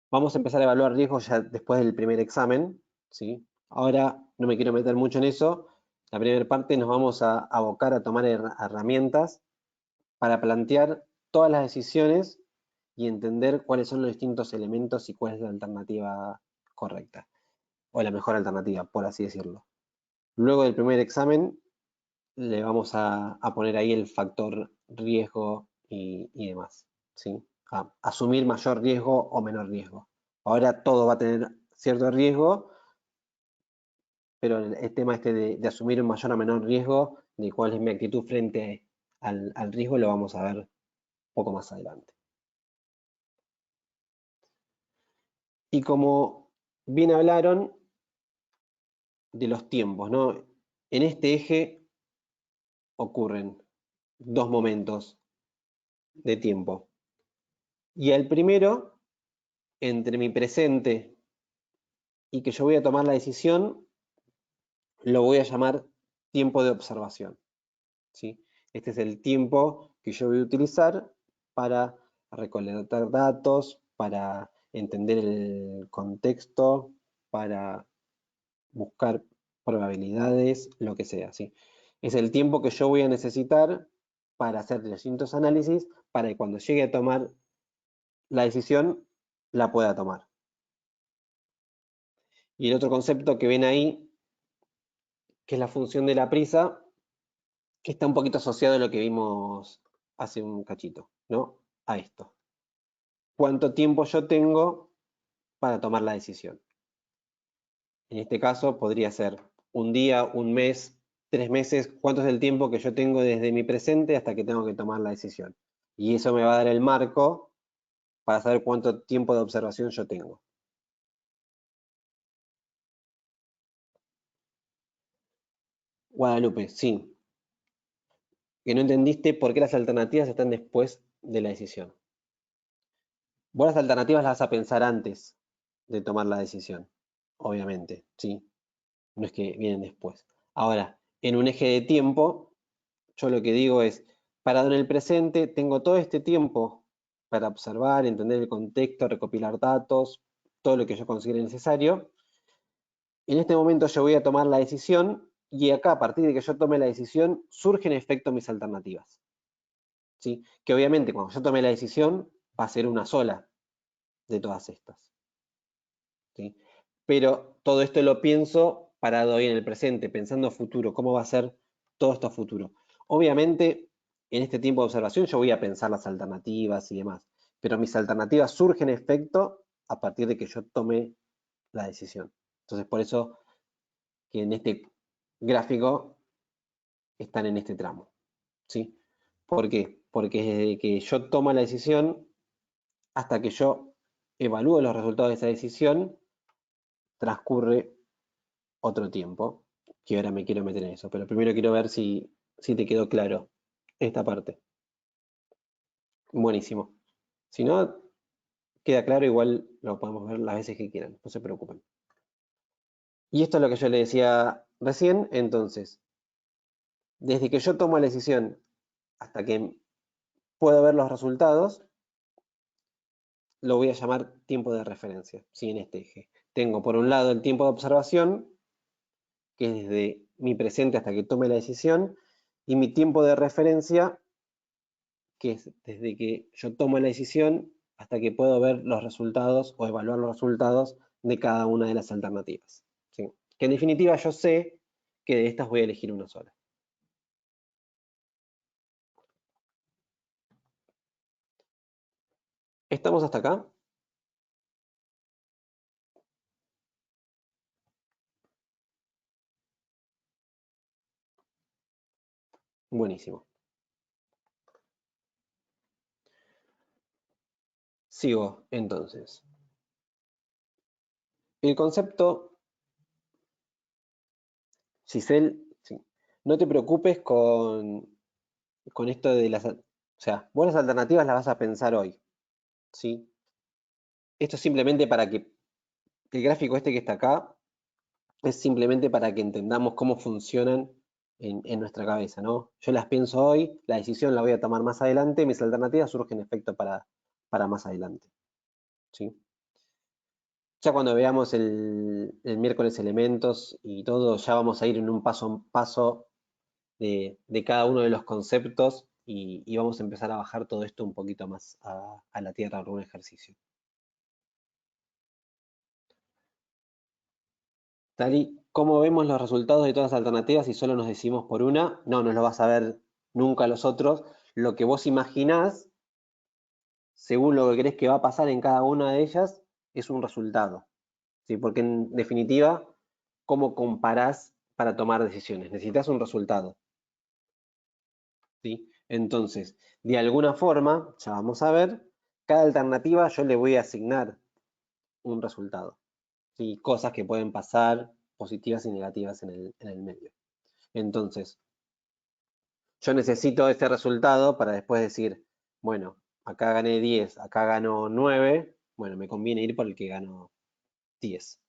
Vamos a empezar a evaluar riesgos ya después del primer examen, ¿sí? Ahora no me quiero meter mucho en eso. La primera parte nos vamos a abocar a tomar herramientas para plantear todas las decisiones y entender cuáles son los distintos elementos y cuál es la alternativa correcta, o la mejor alternativa, por así decirlo. Luego del primer examen, le vamos a poner ahí el factor riesgo y demás, ¿sí? A asumir mayor riesgo o menor riesgo. Ahora todo va a tener cierto riesgo, pero el tema este de asumir un mayor o menor riesgo, de cuál es mi actitud frente al riesgo, lo vamos a ver un poco más adelante. Y como bien hablaron de los tiempos, ¿no? En este eje ocurren dos momentos de tiempo. Y al primero, entre mi presente y que yo voy a tomar la decisión, lo voy a llamar tiempo de observación, ¿sí? Este es el tiempo que yo voy a utilizar para recolectar datos, para entender el contexto, para buscar probabilidades, lo que sea, ¿sí? Es el tiempo que yo voy a necesitar para hacer distintos análisis para que cuando llegue a tomar la decisión la pueda tomar. Y el otro concepto que ven ahí, que es la función de la prisa, que está un poquito asociado a lo que vimos hace un cachito, ¿no? A esto. ¿Cuánto tiempo yo tengo para tomar la decisión? En este caso podría ser un día, un mes, 3 meses. ¿Cuánto es el tiempo que yo tengo desde mi presente hasta que tengo que tomar la decisión? Y eso me va a dar el marco para saber cuánto tiempo de observación yo tengo. Guadalupe, sí. Que no entendiste por qué las alternativas están después de la decisión. Vos las alternativas las vas a pensar antes de tomar la decisión, obviamente, ¿sí? No es que vienen después. Ahora, en un eje de tiempo, yo lo que digo es, parado en el presente, tengo todo este tiempo para observar, entender el contexto, recopilar datos, todo lo que yo considere necesario. En este momento yo voy a tomar la decisión y acá, a partir de que yo tome la decisión, surgen en efecto mis alternativas, ¿sí? Que obviamente cuando yo tome la decisión va a ser una sola de todas estas, ¿sí? Pero todo esto lo pienso parado hoy en el presente, pensando a futuro, cómo va a ser todo esto a futuro. Obviamente, en este tiempo de observación yo voy a pensar las alternativas y demás, pero mis alternativas surgen en efecto a partir de que yo tome la decisión. Entonces, por eso que en este gráfico están en este tramo, ¿sí? ¿Por qué? Porque desde que yo tomo la decisión hasta que yo evalúo los resultados de esa decisión, transcurre otro tiempo, que ahora me quiero meter en eso, pero primero quiero ver si te quedó claro esta parte. Buenísimo. Si no queda claro, igual lo podemos ver las veces que quieran, no se preocupen. Y esto es lo que yo le decía recién, entonces, desde que yo tomo la decisión hasta que puedo ver los resultados, lo voy a llamar tiempo de referencia, ¿sí? En este eje. Tengo por un lado el tiempo de observación, que es desde mi presente hasta que tome la decisión, y mi tiempo de referencia, que es desde que yo tomo la decisión hasta que puedo ver los resultados o evaluar los resultados de cada una de las alternativas, ¿sí? Que en definitiva yo sé que de estas voy a elegir una sola. ¿Estamos hasta acá? Buenísimo. Sigo entonces. El concepto, Giselle, sí, no te preocupes con esto de las... O sea, vos las alternativas las vas a pensar hoy, ¿sí? Esto es simplemente para que el gráfico este que está acá es simplemente para que entendamos cómo funcionan en nuestra cabeza, ¿no? Yo las pienso hoy, la decisión la voy a tomar más adelante, mis alternativas surgen en efecto para más adelante, ¿sí? Ya cuando veamos el miércoles elementos y todo, ya vamos a ir en un paso a paso de cada uno de los conceptos y vamos a empezar a bajar todo esto un poquito más a la tierra con un ejercicio. Tali, ¿cómo vemos los resultados de todas las alternativas si solo nos decidimos por una? No nos lo vas a ver nunca los otros. Lo que vos imaginás, según lo que crees que va a pasar en cada una de ellas, es un resultado, ¿sí? Porque en definitiva, ¿cómo comparás para tomar decisiones? Necesitas un resultado, ¿sí? Entonces, de alguna forma, ya vamos a ver, cada alternativa yo le voy a asignar un resultado, ¿sí? Cosas que pueden pasar positivas y negativas en el medio. Entonces, yo necesito ese resultado para después decir, bueno, acá gané 10, acá gano 9, bueno, me conviene ir por el que ganó 10.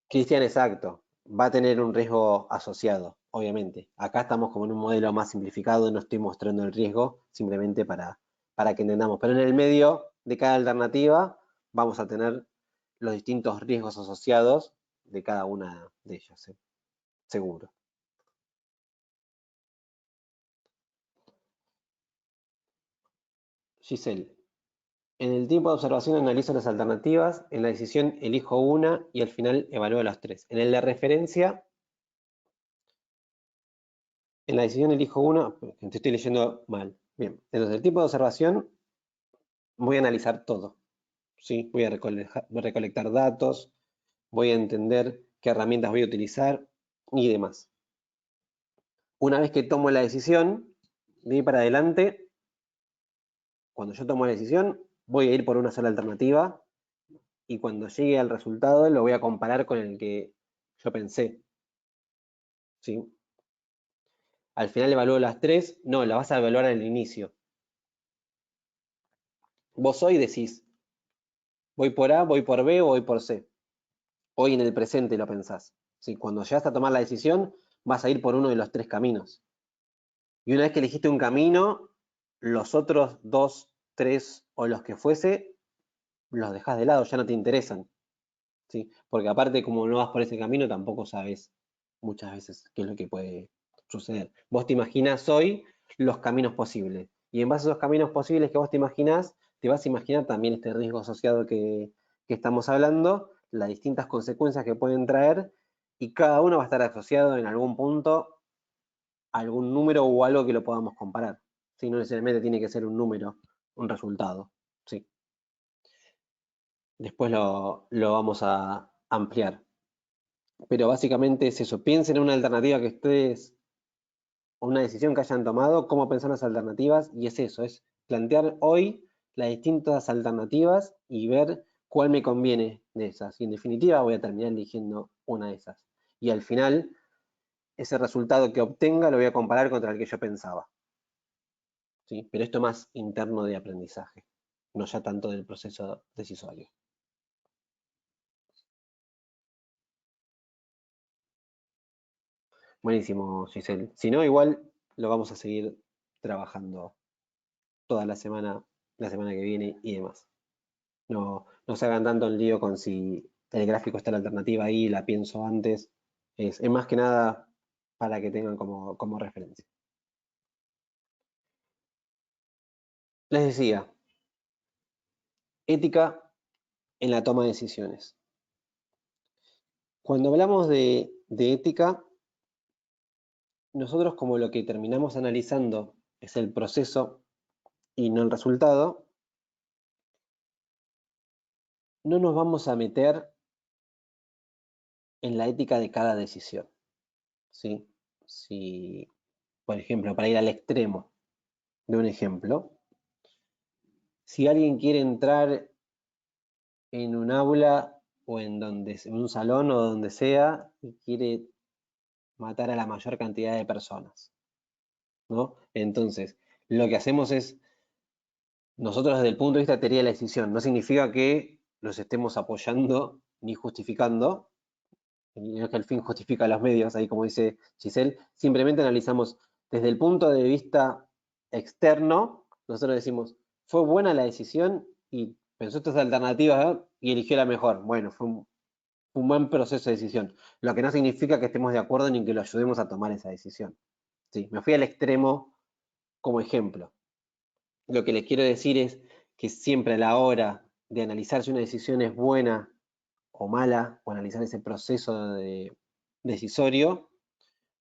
Cristian, exacto, va a tener un riesgo asociado, obviamente. Acá estamos como en un modelo más simplificado, no estoy mostrando el riesgo, simplemente para que entendamos. Pero en el medio de cada alternativa vamos a tener los distintos riesgos asociados de cada una de ellas, ¿sí? Seguro. Giselle, en el tiempo de observación analizo las alternativas, en la decisión elijo una y al final evalúo las tres. En el de referencia, en la decisión elijo una, te estoy leyendo mal. Bien, entonces el tiempo de observación voy a analizar todo, ¿sí? Voy a recolectar datos, voy a entender qué herramientas voy a utilizar y demás. Una vez que tomo la decisión, de ahí para adelante, cuando yo tomo la decisión, voy a ir por una sola alternativa y cuando llegue al resultado lo voy a comparar con el que yo pensé, ¿sí? Al final evalúo las tres, no, las vas a evaluar al inicio. Vos hoy decís, voy por A, voy por B o voy por C. Hoy en el presente lo pensás, ¿sí? Cuando llegas a tomar la decisión, vas a ir por uno de los tres caminos. Y una vez que elegiste un camino, los otros dos, tres o los que fuese, los dejás de lado, ya no te interesan, ¿sí? Porque aparte, como no vas por ese camino, tampoco sabes muchas veces qué es lo que puede suceder. Vos te imaginás hoy los caminos posibles. Y en base a esos caminos posibles que vos te imaginás, te vas a imaginar también este riesgo asociado que estamos hablando, las distintas consecuencias que pueden traer y cada uno va a estar asociado en algún punto a algún número o algo que lo podamos comparar. ¿Sí? No necesariamente tiene que ser un número, un resultado. ¿Sí? Después lo vamos a ampliar. Pero básicamente es eso. Piensen en una alternativa que ustedes, o una decisión que hayan tomado, cómo pensar las alternativas, y es eso, es plantear hoy las distintas alternativas y ver cuál me conviene de esas. Y en definitiva voy a terminar eligiendo una de esas. Y al final, ese resultado que obtenga lo voy a comparar contra el que yo pensaba. ¿Sí? Pero esto más interno de aprendizaje, no ya tanto del proceso decisorio. Buenísimo, Giselle. Si no, igual lo vamos a seguir trabajando toda la semana que viene y demás. No se hagan tanto el lío con si el gráfico está la alternativa ahí, la pienso antes. Es más que nada para que tengan como referencia. Les decía, ética en la toma de decisiones. Cuando hablamos de ética, nosotros como lo que terminamos analizando es el proceso y no el resultado, no nos vamos a meter en la ética de cada decisión. ¿Sí? Si, por ejemplo, para ir al extremo de un ejemplo, si alguien quiere entrar en un aula o en un salón o donde sea y quiere matar a la mayor cantidad de personas, ¿no? Entonces, lo que hacemos es, nosotros desde el punto de vista de teoría de la decisión, no significa que los estemos apoyando ni justificando, y no es que el fin justifica los medios, ahí como dice Giselle, simplemente analizamos desde el punto de vista externo, nosotros decimos, fue buena la decisión y pensó estas alternativas y eligió la mejor. Bueno, fue un buen proceso de decisión, lo que no significa que estemos de acuerdo ni que lo ayudemos a tomar esa decisión. Sí, me fui al extremo como ejemplo. Lo que les quiero decir es que siempre a la hora de analizar si una decisión es buena o mala, o analizar ese proceso decisorio,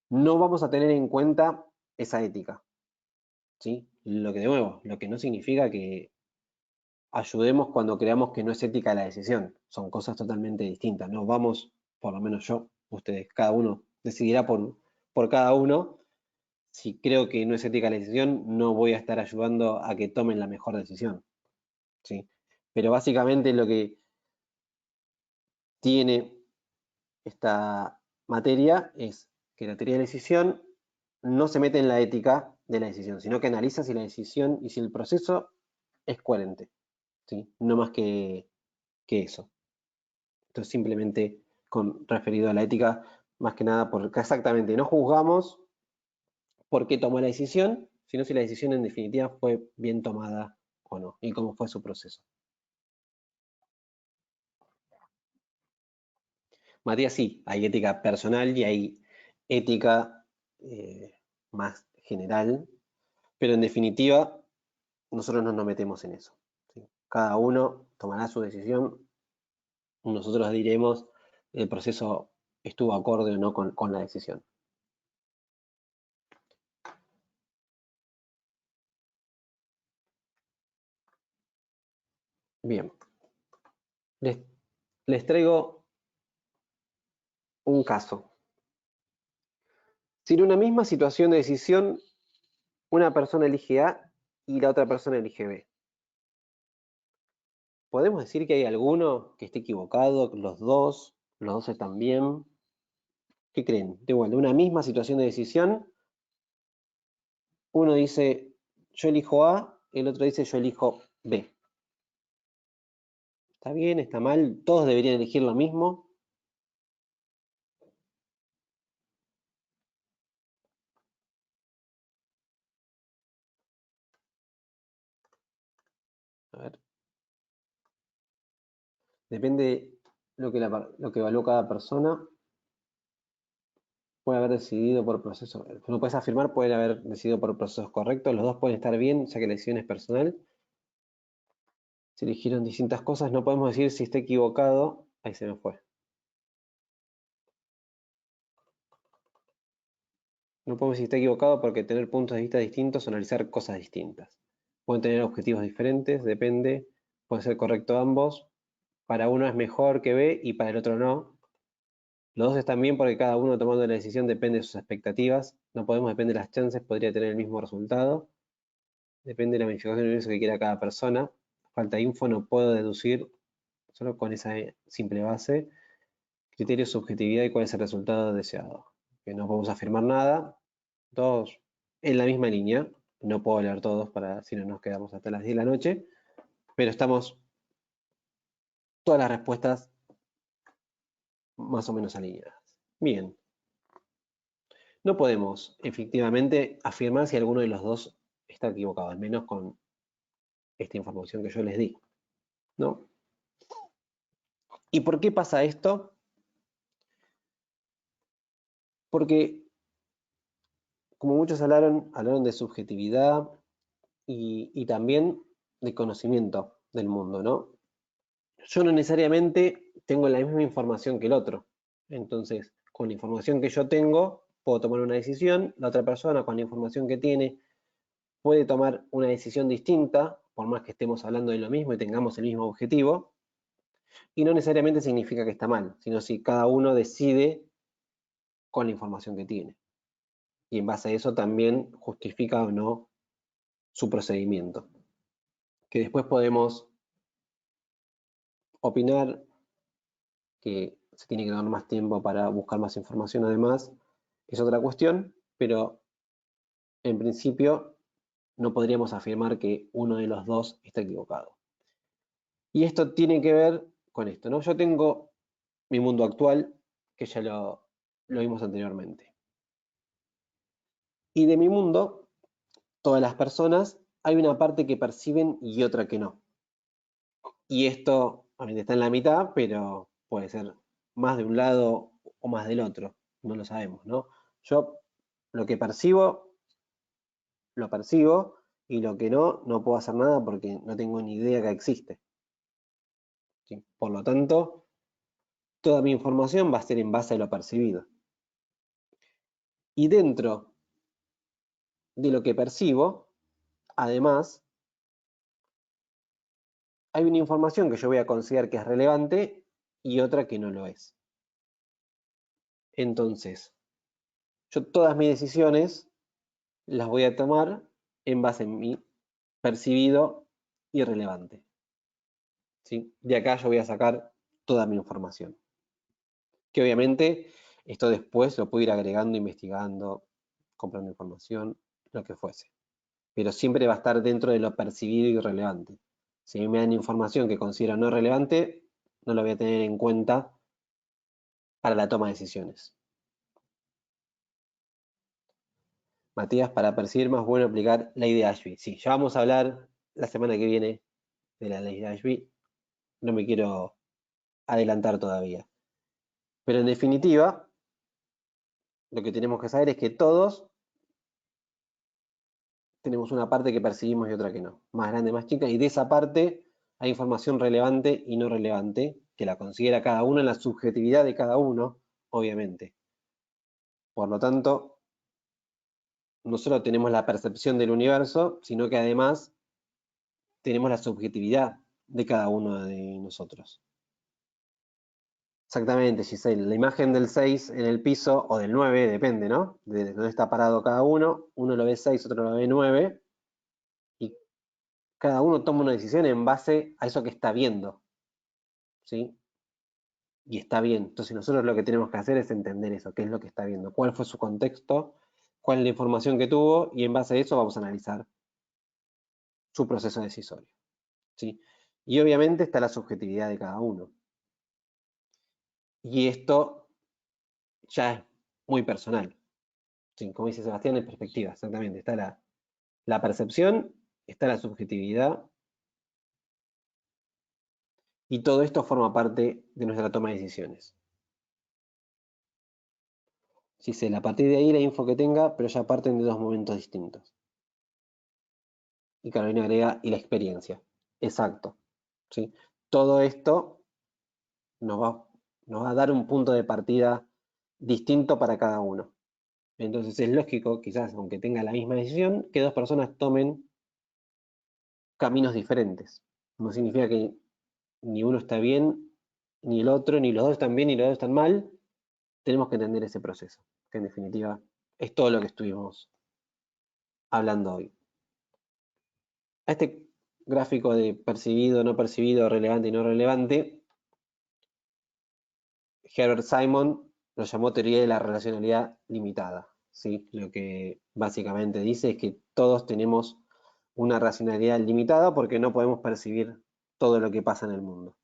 no vamos a tener en cuenta esa ética. ¿Sí? Lo que de nuevo, lo que no significa que ayudemos cuando creamos que no es ética la decisión. Son cosas totalmente distintas. No vamos, por lo menos yo, ustedes, cada uno decidirá por cada uno. Si creo que no es ética la decisión, no voy a estar ayudando a que tomen la mejor decisión. ¿Sí? Pero básicamente lo que tiene esta materia es que la teoría de la decisión no se mete en la ética de la decisión, sino que analiza si la decisión y si el proceso es coherente. ¿Sí? No más que eso. Entonces, simplemente referido a la ética, más que nada porque exactamente no juzgamos por qué tomó la decisión, sino si la decisión en definitiva fue bien tomada o no, y cómo fue su proceso. Matías, sí, hay ética personal y hay ética más general, pero en definitiva, nosotros no nos metemos en eso. ¿Sí? Cada uno tomará su decisión, nosotros diremos el proceso estuvo acorde o no con la decisión. Bien, les, les traigo un caso. Si en una misma situación de decisión, una persona elige A y la otra persona elige B, ¿podemos decir que hay alguno que esté equivocado, los dos están bien? ¿Qué creen? De igual, de una misma situación de decisión, uno dice yo elijo A, el otro dice yo elijo B. ¿Está bien? ¿Está mal? ¿Todos deberían elegir lo mismo? A ver. Depende lo que evaluó cada persona. Puede haber decidido por procesos, no puedes afirmar, puede haber decidido por procesos correctos, los dos pueden estar bien, ya que la decisión es personal. Si eligieron distintas cosas, no podemos decir si está equivocado. Ahí se me fue. No podemos decir está equivocado porque tener puntos de vista distintos o analizar cosas distintas. Pueden tener objetivos diferentes, depende, puede ser correcto ambos. Para uno es mejor que B y para el otro no. Los dos están bien porque cada uno tomando la decisión depende de sus expectativas. No podemos depender de las chances, podría tener el mismo resultado. Depende de la magnificación del universo que quiera cada persona. Falta info, no puedo deducir solo con esa simple base. Criterio, subjetividad y cuál es el resultado deseado. Que no podemos afirmar nada. Todos en la misma línea. No puedo leer todos para si no nos quedamos hasta las 10 de la noche. Pero estamos todas las respuestas más o menos alineadas. Bien. No podemos efectivamente afirmar si alguno de los dos está equivocado, al menos con esta información que yo les di, ¿no? ¿Y por qué pasa esto? Porque, como muchos hablaron de subjetividad y también de conocimiento del mundo, ¿no? Yo no necesariamente tengo la misma información que el otro. Entonces, con la información que yo tengo, puedo tomar una decisión. La otra persona, con la información que tiene, puede tomar una decisión distinta, por más que estemos hablando de lo mismo y tengamos el mismo objetivo. Y no necesariamente significa que está mal, sino si cada uno decide con la información que tiene. Y en base a eso también justifica o no su procedimiento. Que después podemos opinar que se tiene que dar más tiempo para buscar más información además, es otra cuestión, pero en principio no podríamos afirmar que uno de los dos está equivocado. Y esto tiene que ver con esto, ¿no? Yo tengo mi mundo actual, que ya lo vimos anteriormente. Y de mi mundo, todas las personas, hay una parte que perciben y otra que no. Y esto obviamente está en la mitad, pero puede ser más de un lado o más del otro, no lo sabemos, ¿no? Yo lo que percibo, lo percibo, y lo que no, no puedo hacer nada porque no tengo ni idea que existe. ¿Sí? Por lo tanto, toda mi información va a ser en base a lo percibido. Y dentro de lo que percibo, además, hay una información que yo voy a considerar que es relevante y otra que no lo es. Entonces, yo todas mis decisiones las voy a tomar en base en mi percibido y relevante. ¿Sí? De acá yo voy a sacar toda mi información. Que obviamente esto después lo puedo ir agregando, investigando, comprando información, lo que fuese. Pero siempre va a estar dentro de lo percibido y relevante. Si a mí me dan información que considero no relevante, no lo voy a tener en cuenta para la toma de decisiones. Matías, para percibir más bueno aplicar ley de Ashby. Sí, ya vamos a hablar la semana que viene de la ley de Ashby. No me quiero adelantar todavía. Pero en definitiva, lo que tenemos que saber es que todos tenemos una parte que percibimos y otra que no. Más grande, más chica. Y de esa parte hay información relevante y no relevante, que la considera cada uno en la subjetividad de cada uno, obviamente. Por lo tanto, no solo tenemos la percepción del universo, sino que además tenemos la subjetividad de cada uno de nosotros. Exactamente, Giselle. La imagen del 6 en el piso, o del 9, depende, ¿no? De dónde está parado cada uno. Uno lo ve 6, otro lo ve 9. Y cada uno toma una decisión en base a eso que está viendo. ¿Sí? Y está bien. Entonces nosotros lo que tenemos que hacer es entender eso, qué es lo que está viendo, cuál fue su contexto, cuál es la información que tuvo, y en base a eso vamos a analizar su proceso decisorio. ¿Sí? Y obviamente está la subjetividad de cada uno. Y esto ya es muy personal. ¿Sí? Como dice Sebastián, en perspectiva, exactamente. Está la percepción, está la subjetividad, y todo esto forma parte de nuestra toma de decisiones. Sí, sé, a partir de ahí la info que tenga, pero ya parten de dos momentos distintos. Y Carolina agrega, y la experiencia. Exacto. ¿Sí? Todo esto nos va a dar un punto de partida distinto para cada uno. Entonces es lógico, quizás aunque tenga la misma decisión, que dos personas tomen caminos diferentes. No significa que ni uno está bien, ni el otro, ni los dos están bien, ni los dos están mal. Tenemos que entender ese proceso, que en definitiva es todo lo que estuvimos hablando hoy. A este gráfico de percibido, no percibido, relevante y no relevante, Herbert Simon lo llamó teoría de la relacionalidad limitada. ¿Sí? Lo que básicamente dice es que todos tenemos una racionalidad limitada porque no podemos percibir todo lo que pasa en el mundo.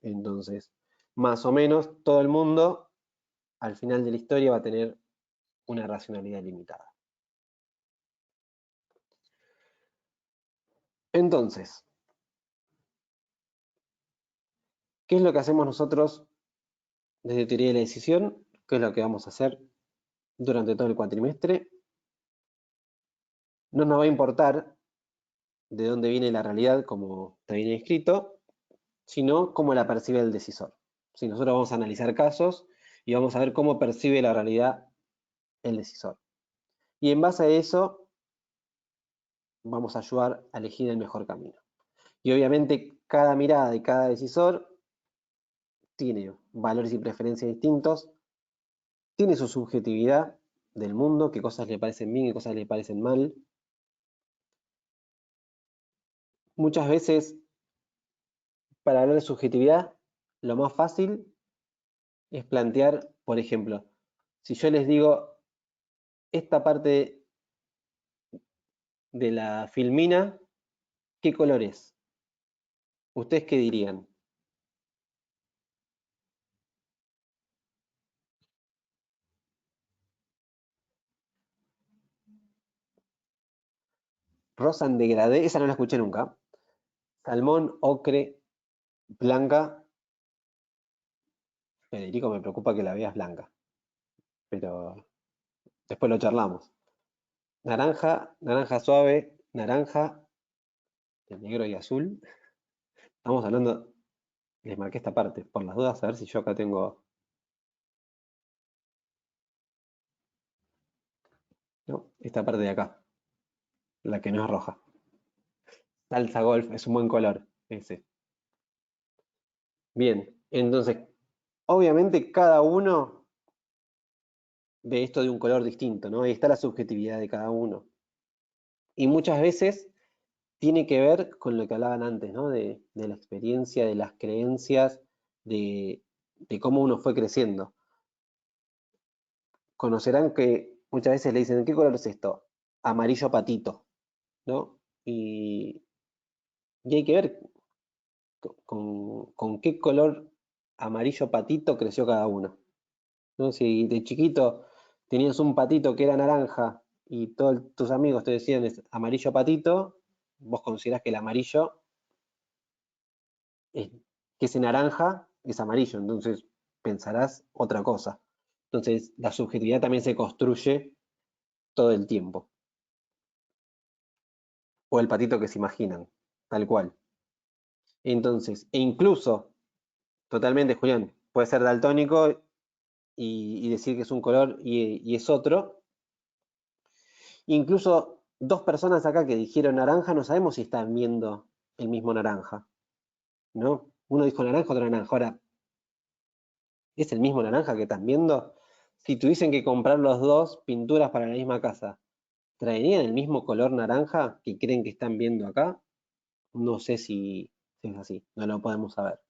Entonces, más o menos todo el mundo al final de la historia va a tener una racionalidad limitada. Entonces, ¿qué es lo que hacemos nosotros desde teoría de la decisión? ¿Qué es lo que vamos a hacer durante todo el cuatrimestre? No nos va a importar de dónde viene la realidad, como está bien escrito, sino cómo la percibe el decisor. Si nosotros vamos a analizar casos y vamos a ver cómo percibe la realidad el decisor. Y en base a eso, vamos a ayudar a elegir el mejor camino. Y obviamente cada mirada y cada decisor tiene valores y preferencias distintos, tiene su subjetividad del mundo, qué cosas le parecen bien, qué cosas le parecen mal. Muchas veces, para hablar de subjetividad, lo más fácil es plantear, por ejemplo, si yo les digo, esta parte de la filmina, ¿qué color es? ¿Ustedes qué dirían? Rosa en degradé, esa no la escuché nunca. Salmón, ocre, blanca. Federico, me preocupa que la veas blanca, pero después lo charlamos. Naranja, naranja suave, naranja, de negro y azul. Estamos hablando, les marqué esta parte, por las dudas, a ver si yo acá tengo. No, esta parte de acá, la que no es roja. Salsa golf, es un buen color, ese. Bien, entonces, obviamente cada uno ve esto de un color distinto, ¿no? Ahí está la subjetividad de cada uno. Y muchas veces tiene que ver con lo que hablaban antes, ¿no? De la experiencia, de las creencias, de cómo uno fue creciendo. Conocerán que muchas veces le dicen, ¿qué color es esto? Amarillo patito, ¿no? Y hay que ver con qué color amarillo patito creció cada uno, ¿no? Si de chiquito tenías un patito que era naranja y todos tus amigos te decían es amarillo patito, vos considerás que el amarillo es, que ese naranja es amarillo, entonces pensarás otra cosa. Entonces la subjetividad también se construye todo el tiempo. O el patito que se imaginan, tal cual. Entonces, e incluso, totalmente, Julián, puede ser daltónico y decir que es un color y es otro. Incluso dos personas acá que dijeron naranja, no sabemos si están viendo el mismo naranja, ¿no? Uno dijo naranja, otro naranja. Ahora, ¿es el mismo naranja que están viendo? Si tuviesen que comprar los dos pinturas para la misma casa, ¿traerían el mismo color naranja que creen que están viendo acá? No sé si es así, no lo podemos saber.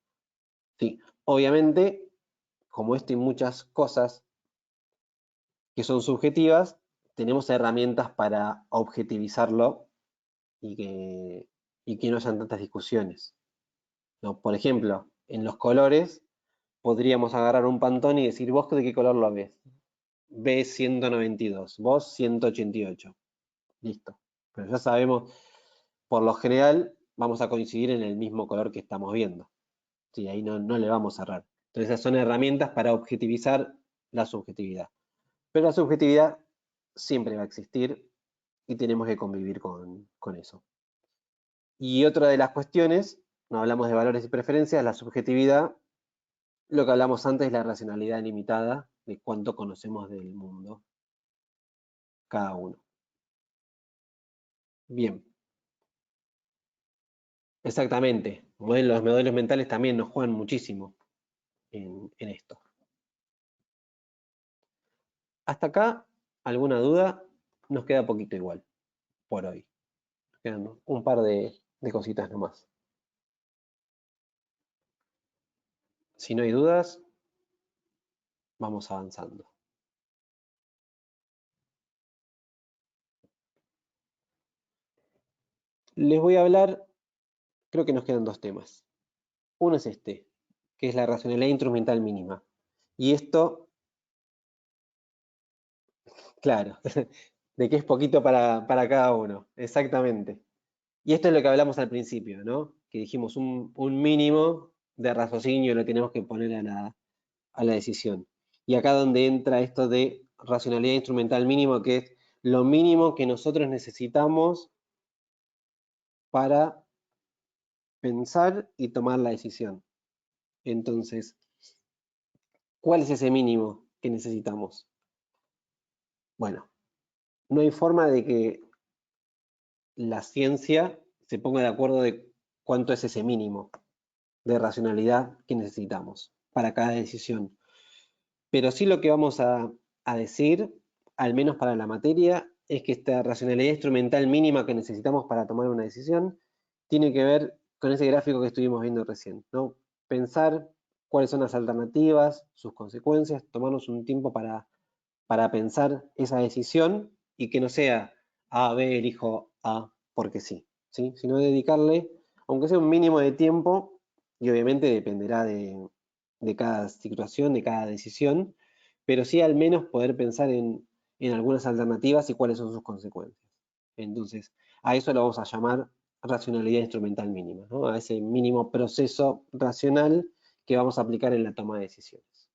Sí, obviamente, como esto y muchas cosas que son subjetivas, tenemos herramientas para objetivizarlo y que no hayan tantas discusiones, ¿no? Por ejemplo, en los colores podríamos agarrar un Pantone y decir, ¿vos de qué color lo ves? Ves 192, vos 188. Listo. Pero ya sabemos, por lo general, vamos a coincidir en el mismo color que estamos viendo. Sí, ahí no le vamos a errar. Entonces, esas son herramientas para objetivizar la subjetividad. Pero la subjetividad siempre va a existir y tenemos que convivir con eso. Y otra de las cuestiones, no hablamos de valores y preferencias, la subjetividad, lo que hablamos antes es la racionalidad limitada de cuánto conocemos del mundo cada uno. Bien. Exactamente. Los modelos mentales también nos juegan muchísimo en esto. Hasta acá, ¿alguna duda? Nos queda poquito igual, por hoy. Nos quedan un par de cositas nomás. Si no hay dudas, vamos avanzando. Les voy a hablar, creo que nos quedan dos temas. Uno es este, que es la racionalidad instrumental mínima. Y esto, claro, de que es poquito para cada uno, exactamente. Y esto es lo que hablamos al principio, ¿no? Que dijimos un mínimo de raciocinio lo tenemos que poner a la decisión. Y acá donde entra esto de racionalidad instrumental mínimo, que es lo mínimo que nosotros necesitamos para pensar y tomar la decisión. Entonces, ¿cuál es ese mínimo que necesitamos? Bueno, no hay forma de que la ciencia se ponga de acuerdo de cuánto es ese mínimo de racionalidad que necesitamos para cada decisión. Pero sí lo que vamos a decir, al menos para la materia, es que esta racionalidad instrumental mínima que necesitamos para tomar una decisión tiene que ver con ese gráfico que estuvimos viendo recién, ¿no? Pensar cuáles son las alternativas, sus consecuencias, tomarnos un tiempo para pensar esa decisión y que no sea A, B, elijo A porque sí, ¿sí? Sino dedicarle, aunque sea un mínimo de tiempo, y obviamente dependerá de cada situación, de cada decisión, pero sí al menos poder pensar en algunas alternativas y cuáles son sus consecuencias. Entonces, a eso lo vamos a llamar racionalidad instrumental mínima, ¿no? A ese mínimo proceso racional que vamos a aplicar en la toma de decisiones.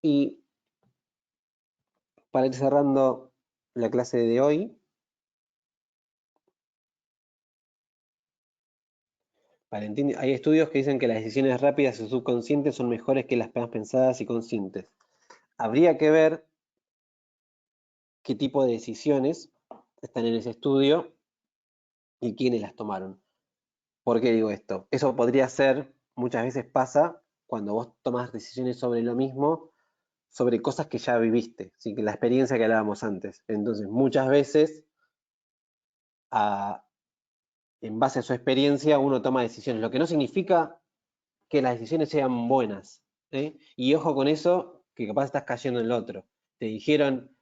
Y para ir cerrando la clase de hoy, Valentín, hay estudios que dicen que las decisiones rápidas y subconscientes son mejores que las más pensadas y conscientes. Habría que ver qué tipo de decisiones están en ese estudio y quiénes las tomaron. ¿Por qué digo esto? Eso podría ser, muchas veces pasa, cuando vos tomás decisiones sobre lo mismo, sobre cosas que ya viviste, ¿sí? Que la experiencia que hablábamos antes. Entonces, muchas veces, en base a su experiencia, uno toma decisiones, lo que no significa que las decisiones sean buenas. Y ojo con eso, que capaz estás cayendo en lo otro. Te dijeron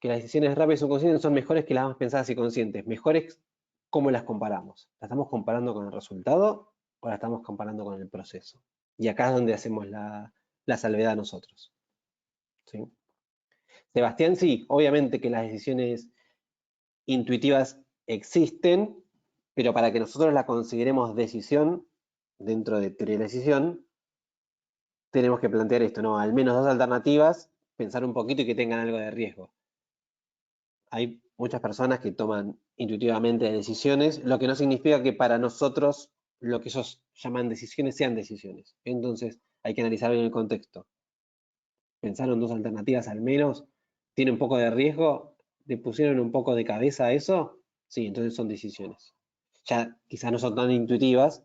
que las decisiones rápidas o conscientes son mejores que las más pensadas y conscientes. Mejores, ¿cómo las comparamos? ¿La estamos comparando con el resultado o la estamos comparando con el proceso? Y acá es donde hacemos la salvedad nosotros. ¿Sí? Sebastián, sí, obviamente que las decisiones intuitivas existen, pero para que nosotros la consideremos decisión, dentro de teoría de la decisión, tenemos que plantear esto, ¿no? Al menos dos alternativas, pensar un poquito y que tengan algo de riesgo. Hay muchas personas que toman intuitivamente decisiones, lo que no significa que para nosotros lo que ellos llaman decisiones sean decisiones. Entonces, hay que analizar bien el contexto. Pensaron dos alternativas al menos, tiene un poco de riesgo, le pusieron un poco de cabeza a eso, sí, entonces son decisiones. Ya quizás no son tan intuitivas,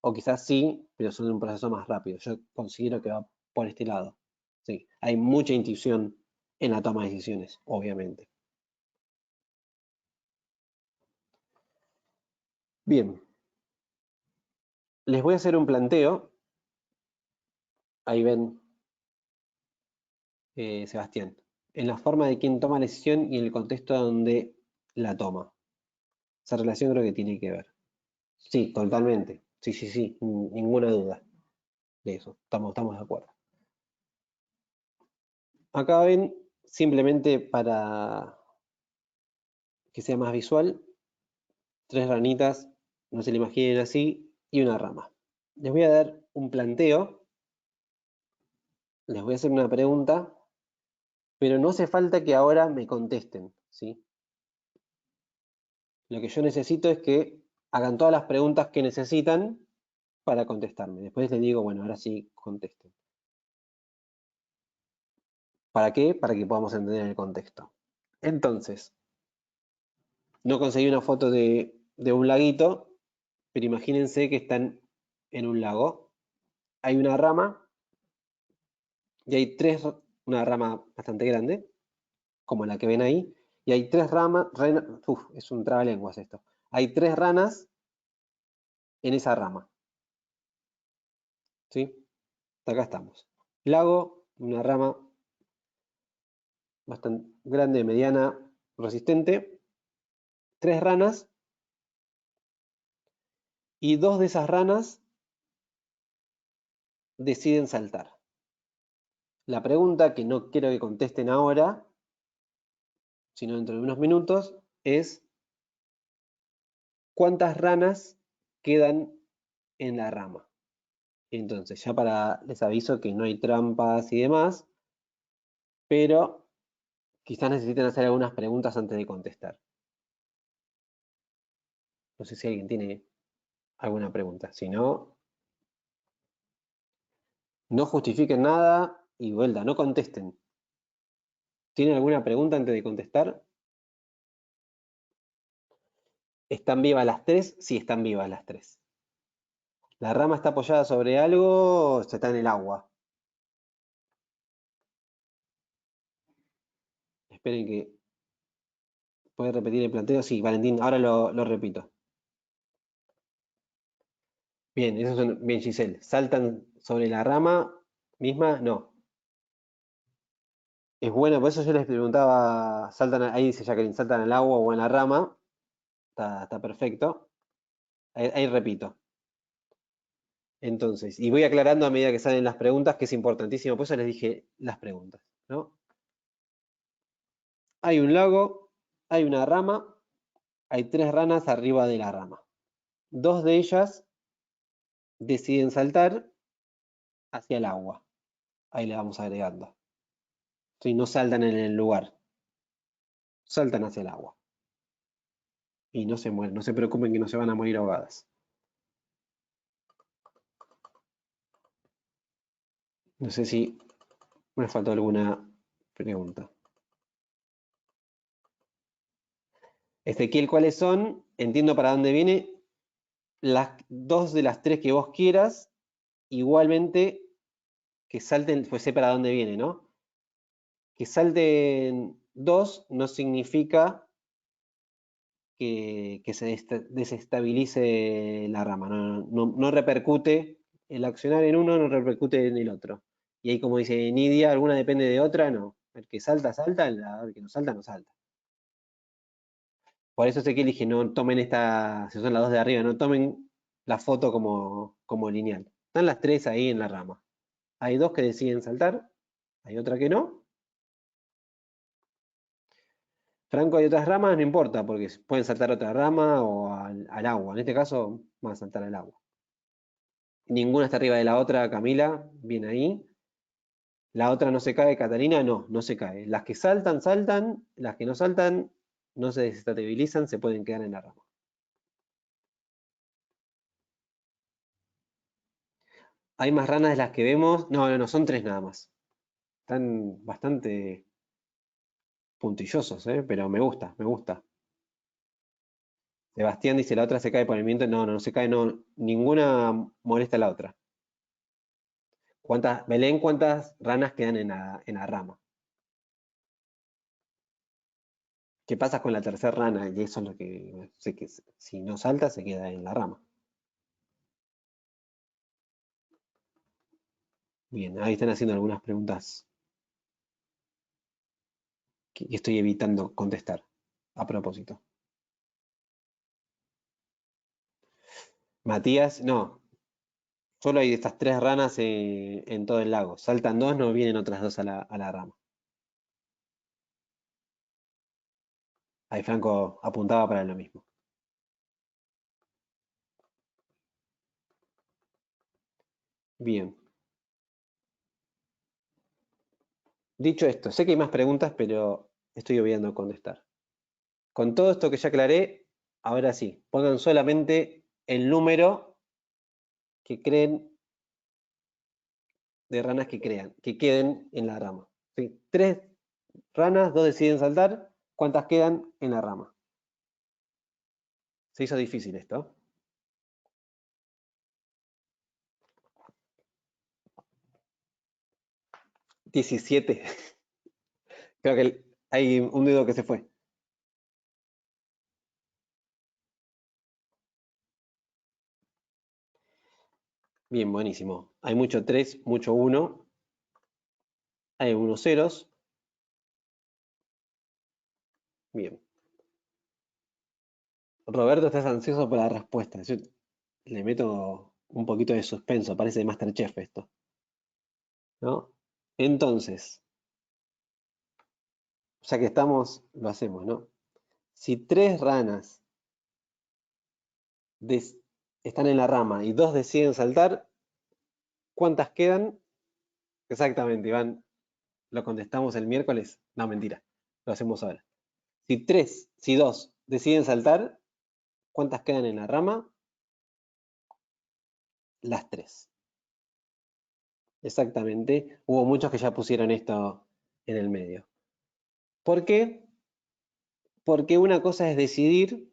o quizás sí, pero son un proceso más rápido. Yo considero que va por este lado. Sí, hay mucha intuición en la toma de decisiones, obviamente. Bien, les voy a hacer un planteo. Ahí ven, Sebastián, en la forma de quién toma la decisión y en el contexto donde la toma. Esa relación creo que tiene que ver. Sí, totalmente. Sí, sí, sí, ninguna duda de eso. Estamos de acuerdo. Acá ven, simplemente para que sea más visual, tres ranitas, no se le imaginen así, y una rama. Les voy a dar un planteo, les voy a hacer una pregunta, pero no hace falta que ahora me contesten, ¿sí? Lo que yo necesito es que hagan todas las preguntas que necesitan para contestarme. Después les digo, bueno, ahora sí contesten. ¿Para qué? Para que podamos entender el contexto. Entonces, no conseguí una foto de un laguito, pero imagínense que están en un lago. Hay una rama y hay una rama bastante grande, como la que ven ahí, y hay tres ramas, es un trabalenguas esto. Hay tres ranas en esa rama. ¿Sí? Acá estamos. Lago, una rama bastante grande, mediana, resistente, tres ranas, y dos de esas ranas deciden saltar. La pregunta, que no quiero que contesten ahora, sino dentro de unos minutos, es ¿cuántas ranas quedan en la rama? Entonces, les aviso que no hay trampas y demás, pero quizás necesiten hacer algunas preguntas antes de contestar. No sé si alguien tiene alguna pregunta. Si no, no justifiquen nada y vuelta, no contesten. ¿Tienen alguna pregunta antes de contestar? ¿Están vivas las tres? Sí, están vivas las tres. ¿La rama está apoyada sobre algo o está en el agua? Esperen que... ¿Puede repetir el planteo? Sí, Valentín, ahora lo repito. Bien, bien, Giselle. ¿Saltan sobre la rama misma? No. Es bueno, por eso yo les preguntaba, ahí dice Jacqueline, ¿saltan al agua o en la rama? Está perfecto. Ahí repito. Entonces, y voy aclarando a medida que salen las preguntas, que es importantísimo, por eso les dije las preguntas, ¿no? Hay un lago, hay una rama, hay tres ranas arriba de la rama. Dos de ellas deciden saltar hacia el agua. Ahí le vamos agregando. Si no saltan en el lugar, saltan hacia el agua. Y no se mueren, no se preocupen que no se van a morir ahogadas. No sé si me faltó alguna pregunta. Ezequiel, ¿cuáles son? Entiendo para dónde viene. Las dos de las tres que vos quieras, igualmente que salten, pues sé para dónde viene, ¿no? Que salten dos no significa que se desestabilice la rama, no repercute, el accionar en uno no repercute en el otro. Y ahí, como dice Nidia, alguna depende de otra, no. El que salta, salta, el que no salta, no salta. Por eso sé que dije, no tomen esta, si son las dos de arriba, no tomen la foto como lineal. Están las tres ahí en la rama. Hay dos que deciden saltar, hay otra que no. Franco, hay otras ramas, no importa, porque pueden saltar a otra rama o al agua. En este caso, van a saltar al agua. Ninguna está arriba de la otra, Camila, bien ahí. La otra no se cae, Catalina, no se cae. Las que saltan, saltan. Las que no saltan, no se desestabilizan, se pueden quedar en la rama. ¿Hay más ranas de las que vemos? No, son tres nada más. Están bastante puntillosos, pero me gusta, me gusta. Sebastián dice, la otra se cae por el viento. No se cae, no. Ninguna molesta a la otra. Belén, ¿cuántas ranas quedan en la rama? ¿Qué pasa con la tercera rana? Y eso es lo que sé que si no salta se queda en la rama. Bien, ahí están haciendo algunas preguntas que estoy evitando contestar a propósito. Matías, no. Solo hay estas tres ranas en todo el lago. Saltan dos, no vienen otras dos a la rama. Ahí Franco apuntaba para lo mismo. Bien. Dicho esto, sé que hay más preguntas, pero estoy olvidando contestar. Con todo esto que ya aclaré, ahora sí, pongan solamente el número que creen, de ranas que queden en la rama. ¿Sí? 3 ranas, 2 deciden saltar, ¿cuántas quedan en la rama? Se hizo difícil esto. 17. Creo que hay un dedo que se fue. Bien, buenísimo. Hay mucho 3, mucho 1. Hay unos ceros. Bien. Roberto, estás ansioso por la respuesta. Yo le meto un poquito de suspenso, parece de MasterChef esto, ¿no? Entonces, ya que estamos, lo hacemos, ¿no? Si 3 ranas están en la rama y 2 deciden saltar, ¿cuántas quedan? Exactamente, Iván. ¿Lo contestamos el miércoles? No, mentira. Lo hacemos ahora. Si 2 deciden saltar, ¿cuántas quedan en la rama? Las 3. Exactamente. Hubo muchos que ya pusieron esto en el medio. ¿Por qué? Porque una cosa es decidir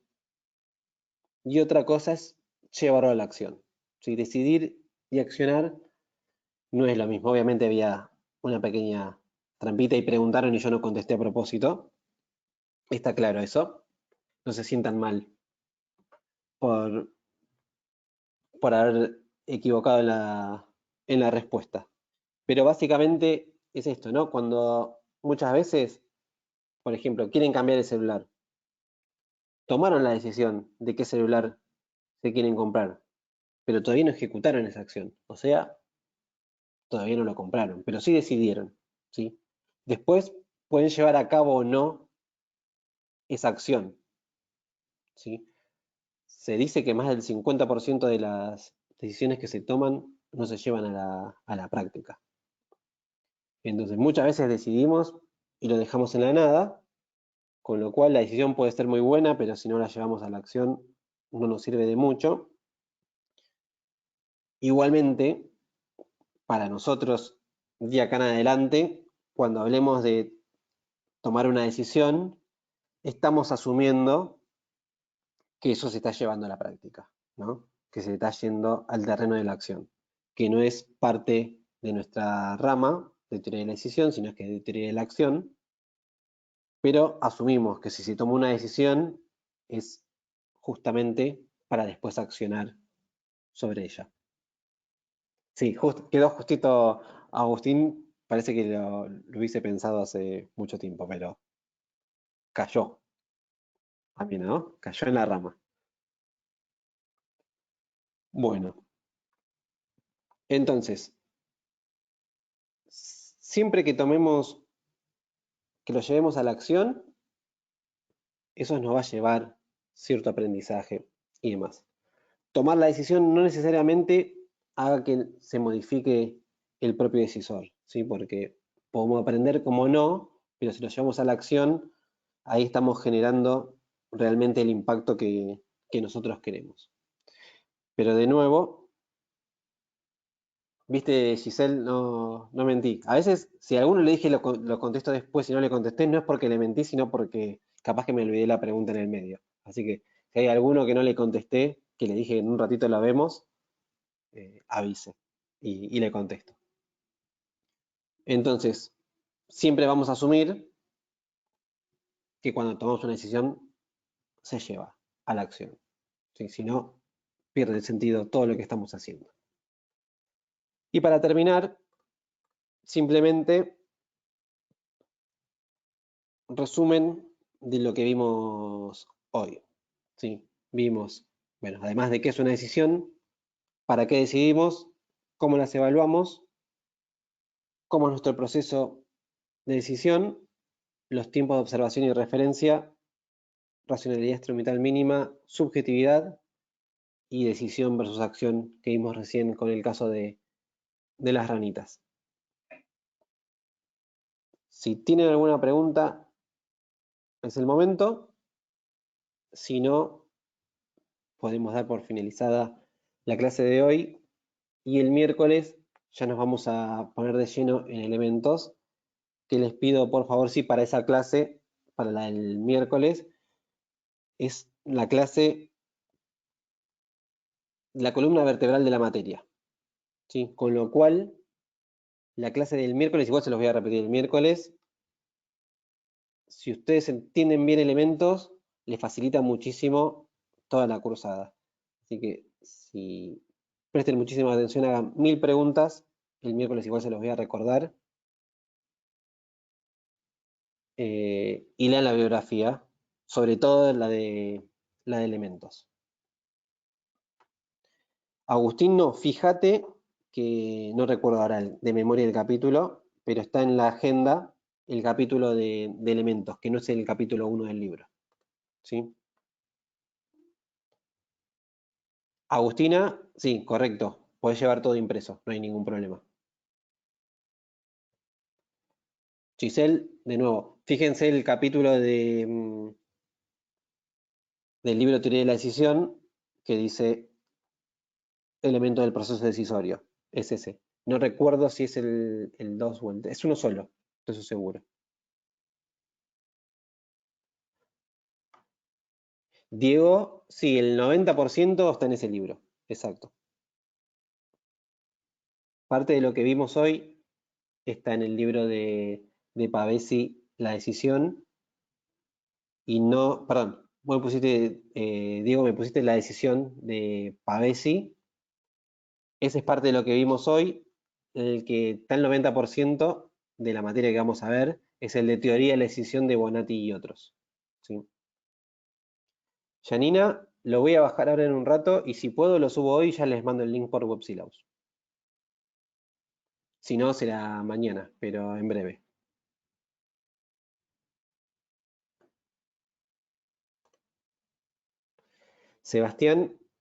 y otra cosa es llevarlo a la acción. Si decidir y accionar no es lo mismo. Obviamente había una pequeña trampita y preguntaron y yo no contesté a propósito. Está claro eso. No se sientan mal por, por haber equivocado en la respuesta. Pero básicamente es esto, ¿no? Cuando muchas veces, por ejemplo, quieren cambiar el celular, tomaron la decisión de qué celular se quieren comprar, pero todavía no ejecutaron esa acción. O sea, todavía no lo compraron, pero sí decidieron, ¿sí? Después pueden llevar a cabo o no esa acción, ¿sí? Se dice que más del 50% de las decisiones que se toman no se llevan a la práctica. Entonces, muchas veces decidimos y lo dejamos en la nada, con lo cual la decisión puede ser muy buena, pero si no la llevamos a la acción no nos sirve de mucho. Igualmente, para nosotros, de acá en adelante, cuando hablemos de tomar una decisión, estamos asumiendo que eso se está llevando a la práctica, ¿no? Que se está yendo al terreno de la acción, que no es parte de nuestra rama de teoría de la decisión, sino que es de teoría de la acción, pero asumimos que si se toma una decisión es justamente para después accionar sobre ella. Sí, quedó justito Agustín, parece que lo hubiese pensado hace mucho tiempo, pero cayó, a mí, ¿no? Cayó en la rama. Bueno, entonces, siempre que tomemos, que lo llevemos a la acción, eso nos va a llevar cierto aprendizaje y demás. Tomar la decisión no necesariamente haga que se modifique el propio decisor, ¿sí? Porque podemos aprender como no, pero si lo llevamos a la acción, ahí estamos generando realmente el impacto que nosotros queremos. Pero de nuevo, viste, Giselle, no mentí. A veces, si a alguno le dije lo contesto después y no le contesté, no es porque le mentí, sino porque capaz que me olvidé la pregunta en el medio. Así que si hay alguno que no le contesté, que le dije en un ratito la vemos, avise y le contesto. Entonces, siempre vamos a asumir que cuando tomamos una decisión se lleva a la acción. ¿Sí? Si no, pierde el sentido todo lo que estamos haciendo. Y para terminar, simplemente resumen de lo que vimos hoy. ¿Sí? Vimos, bueno, además de qué es una decisión, para qué decidimos, cómo las evaluamos, cómo es nuestro proceso de decisión, los tiempos de observación y referencia, racionalidad instrumental mínima, subjetividad y decisión versus acción que vimos recién con el caso de las ranitas. Si tienen alguna pregunta, es el momento. Si no, podemos dar por finalizada la clase de hoy Y el miércoles ya nos vamos a poner de lleno en elementos, que les pido por favor, sí, para esa clase, para la del miércoles, es la clase, la columna vertebral de la materia, ¿sí? Con lo cual, la clase del miércoles, igual se los voy a repetir el miércoles, si ustedes entienden bien elementos, les facilita muchísimo toda la cursada. Así que si presten muchísima atención, hagan 1000 preguntas, el miércoles igual se los voy a recordar, y lean la bibliografía, sobre todo la de elementos. Agustín, no, fíjate que no recuerdo ahora de memoria el capítulo, pero está en la agenda el capítulo de elementos, que no es el capítulo 1 del libro. ¿Sí? Agustina, sí, correcto. Podés llevar todo impreso, no hay ningún problema. Giselle, de nuevo, fíjense el capítulo del libro Teoría de la Decisión que dice elemento del proceso decisorio. Es ese. No recuerdo si es el 2 o el 3. Es uno solo, eso seguro. Diego, sí, el 90% está en ese libro. Exacto. Parte de lo que vimos hoy está en el libro de Pavesi, La Decisión. Y no, perdón, vos me pusiste, Diego, me pusiste La Decisión de Pavesi. Ese es parte de lo que vimos hoy, en el que está el 90% de la materia que vamos a ver, es el de teoría de la decisión de Bonatti y otros. ¿Sí? Janina, lo voy a bajar ahora en un rato y si puedo lo subo hoy y ya les mando el link por Websilaus. Si no, será mañana, pero en breve. Sebastián,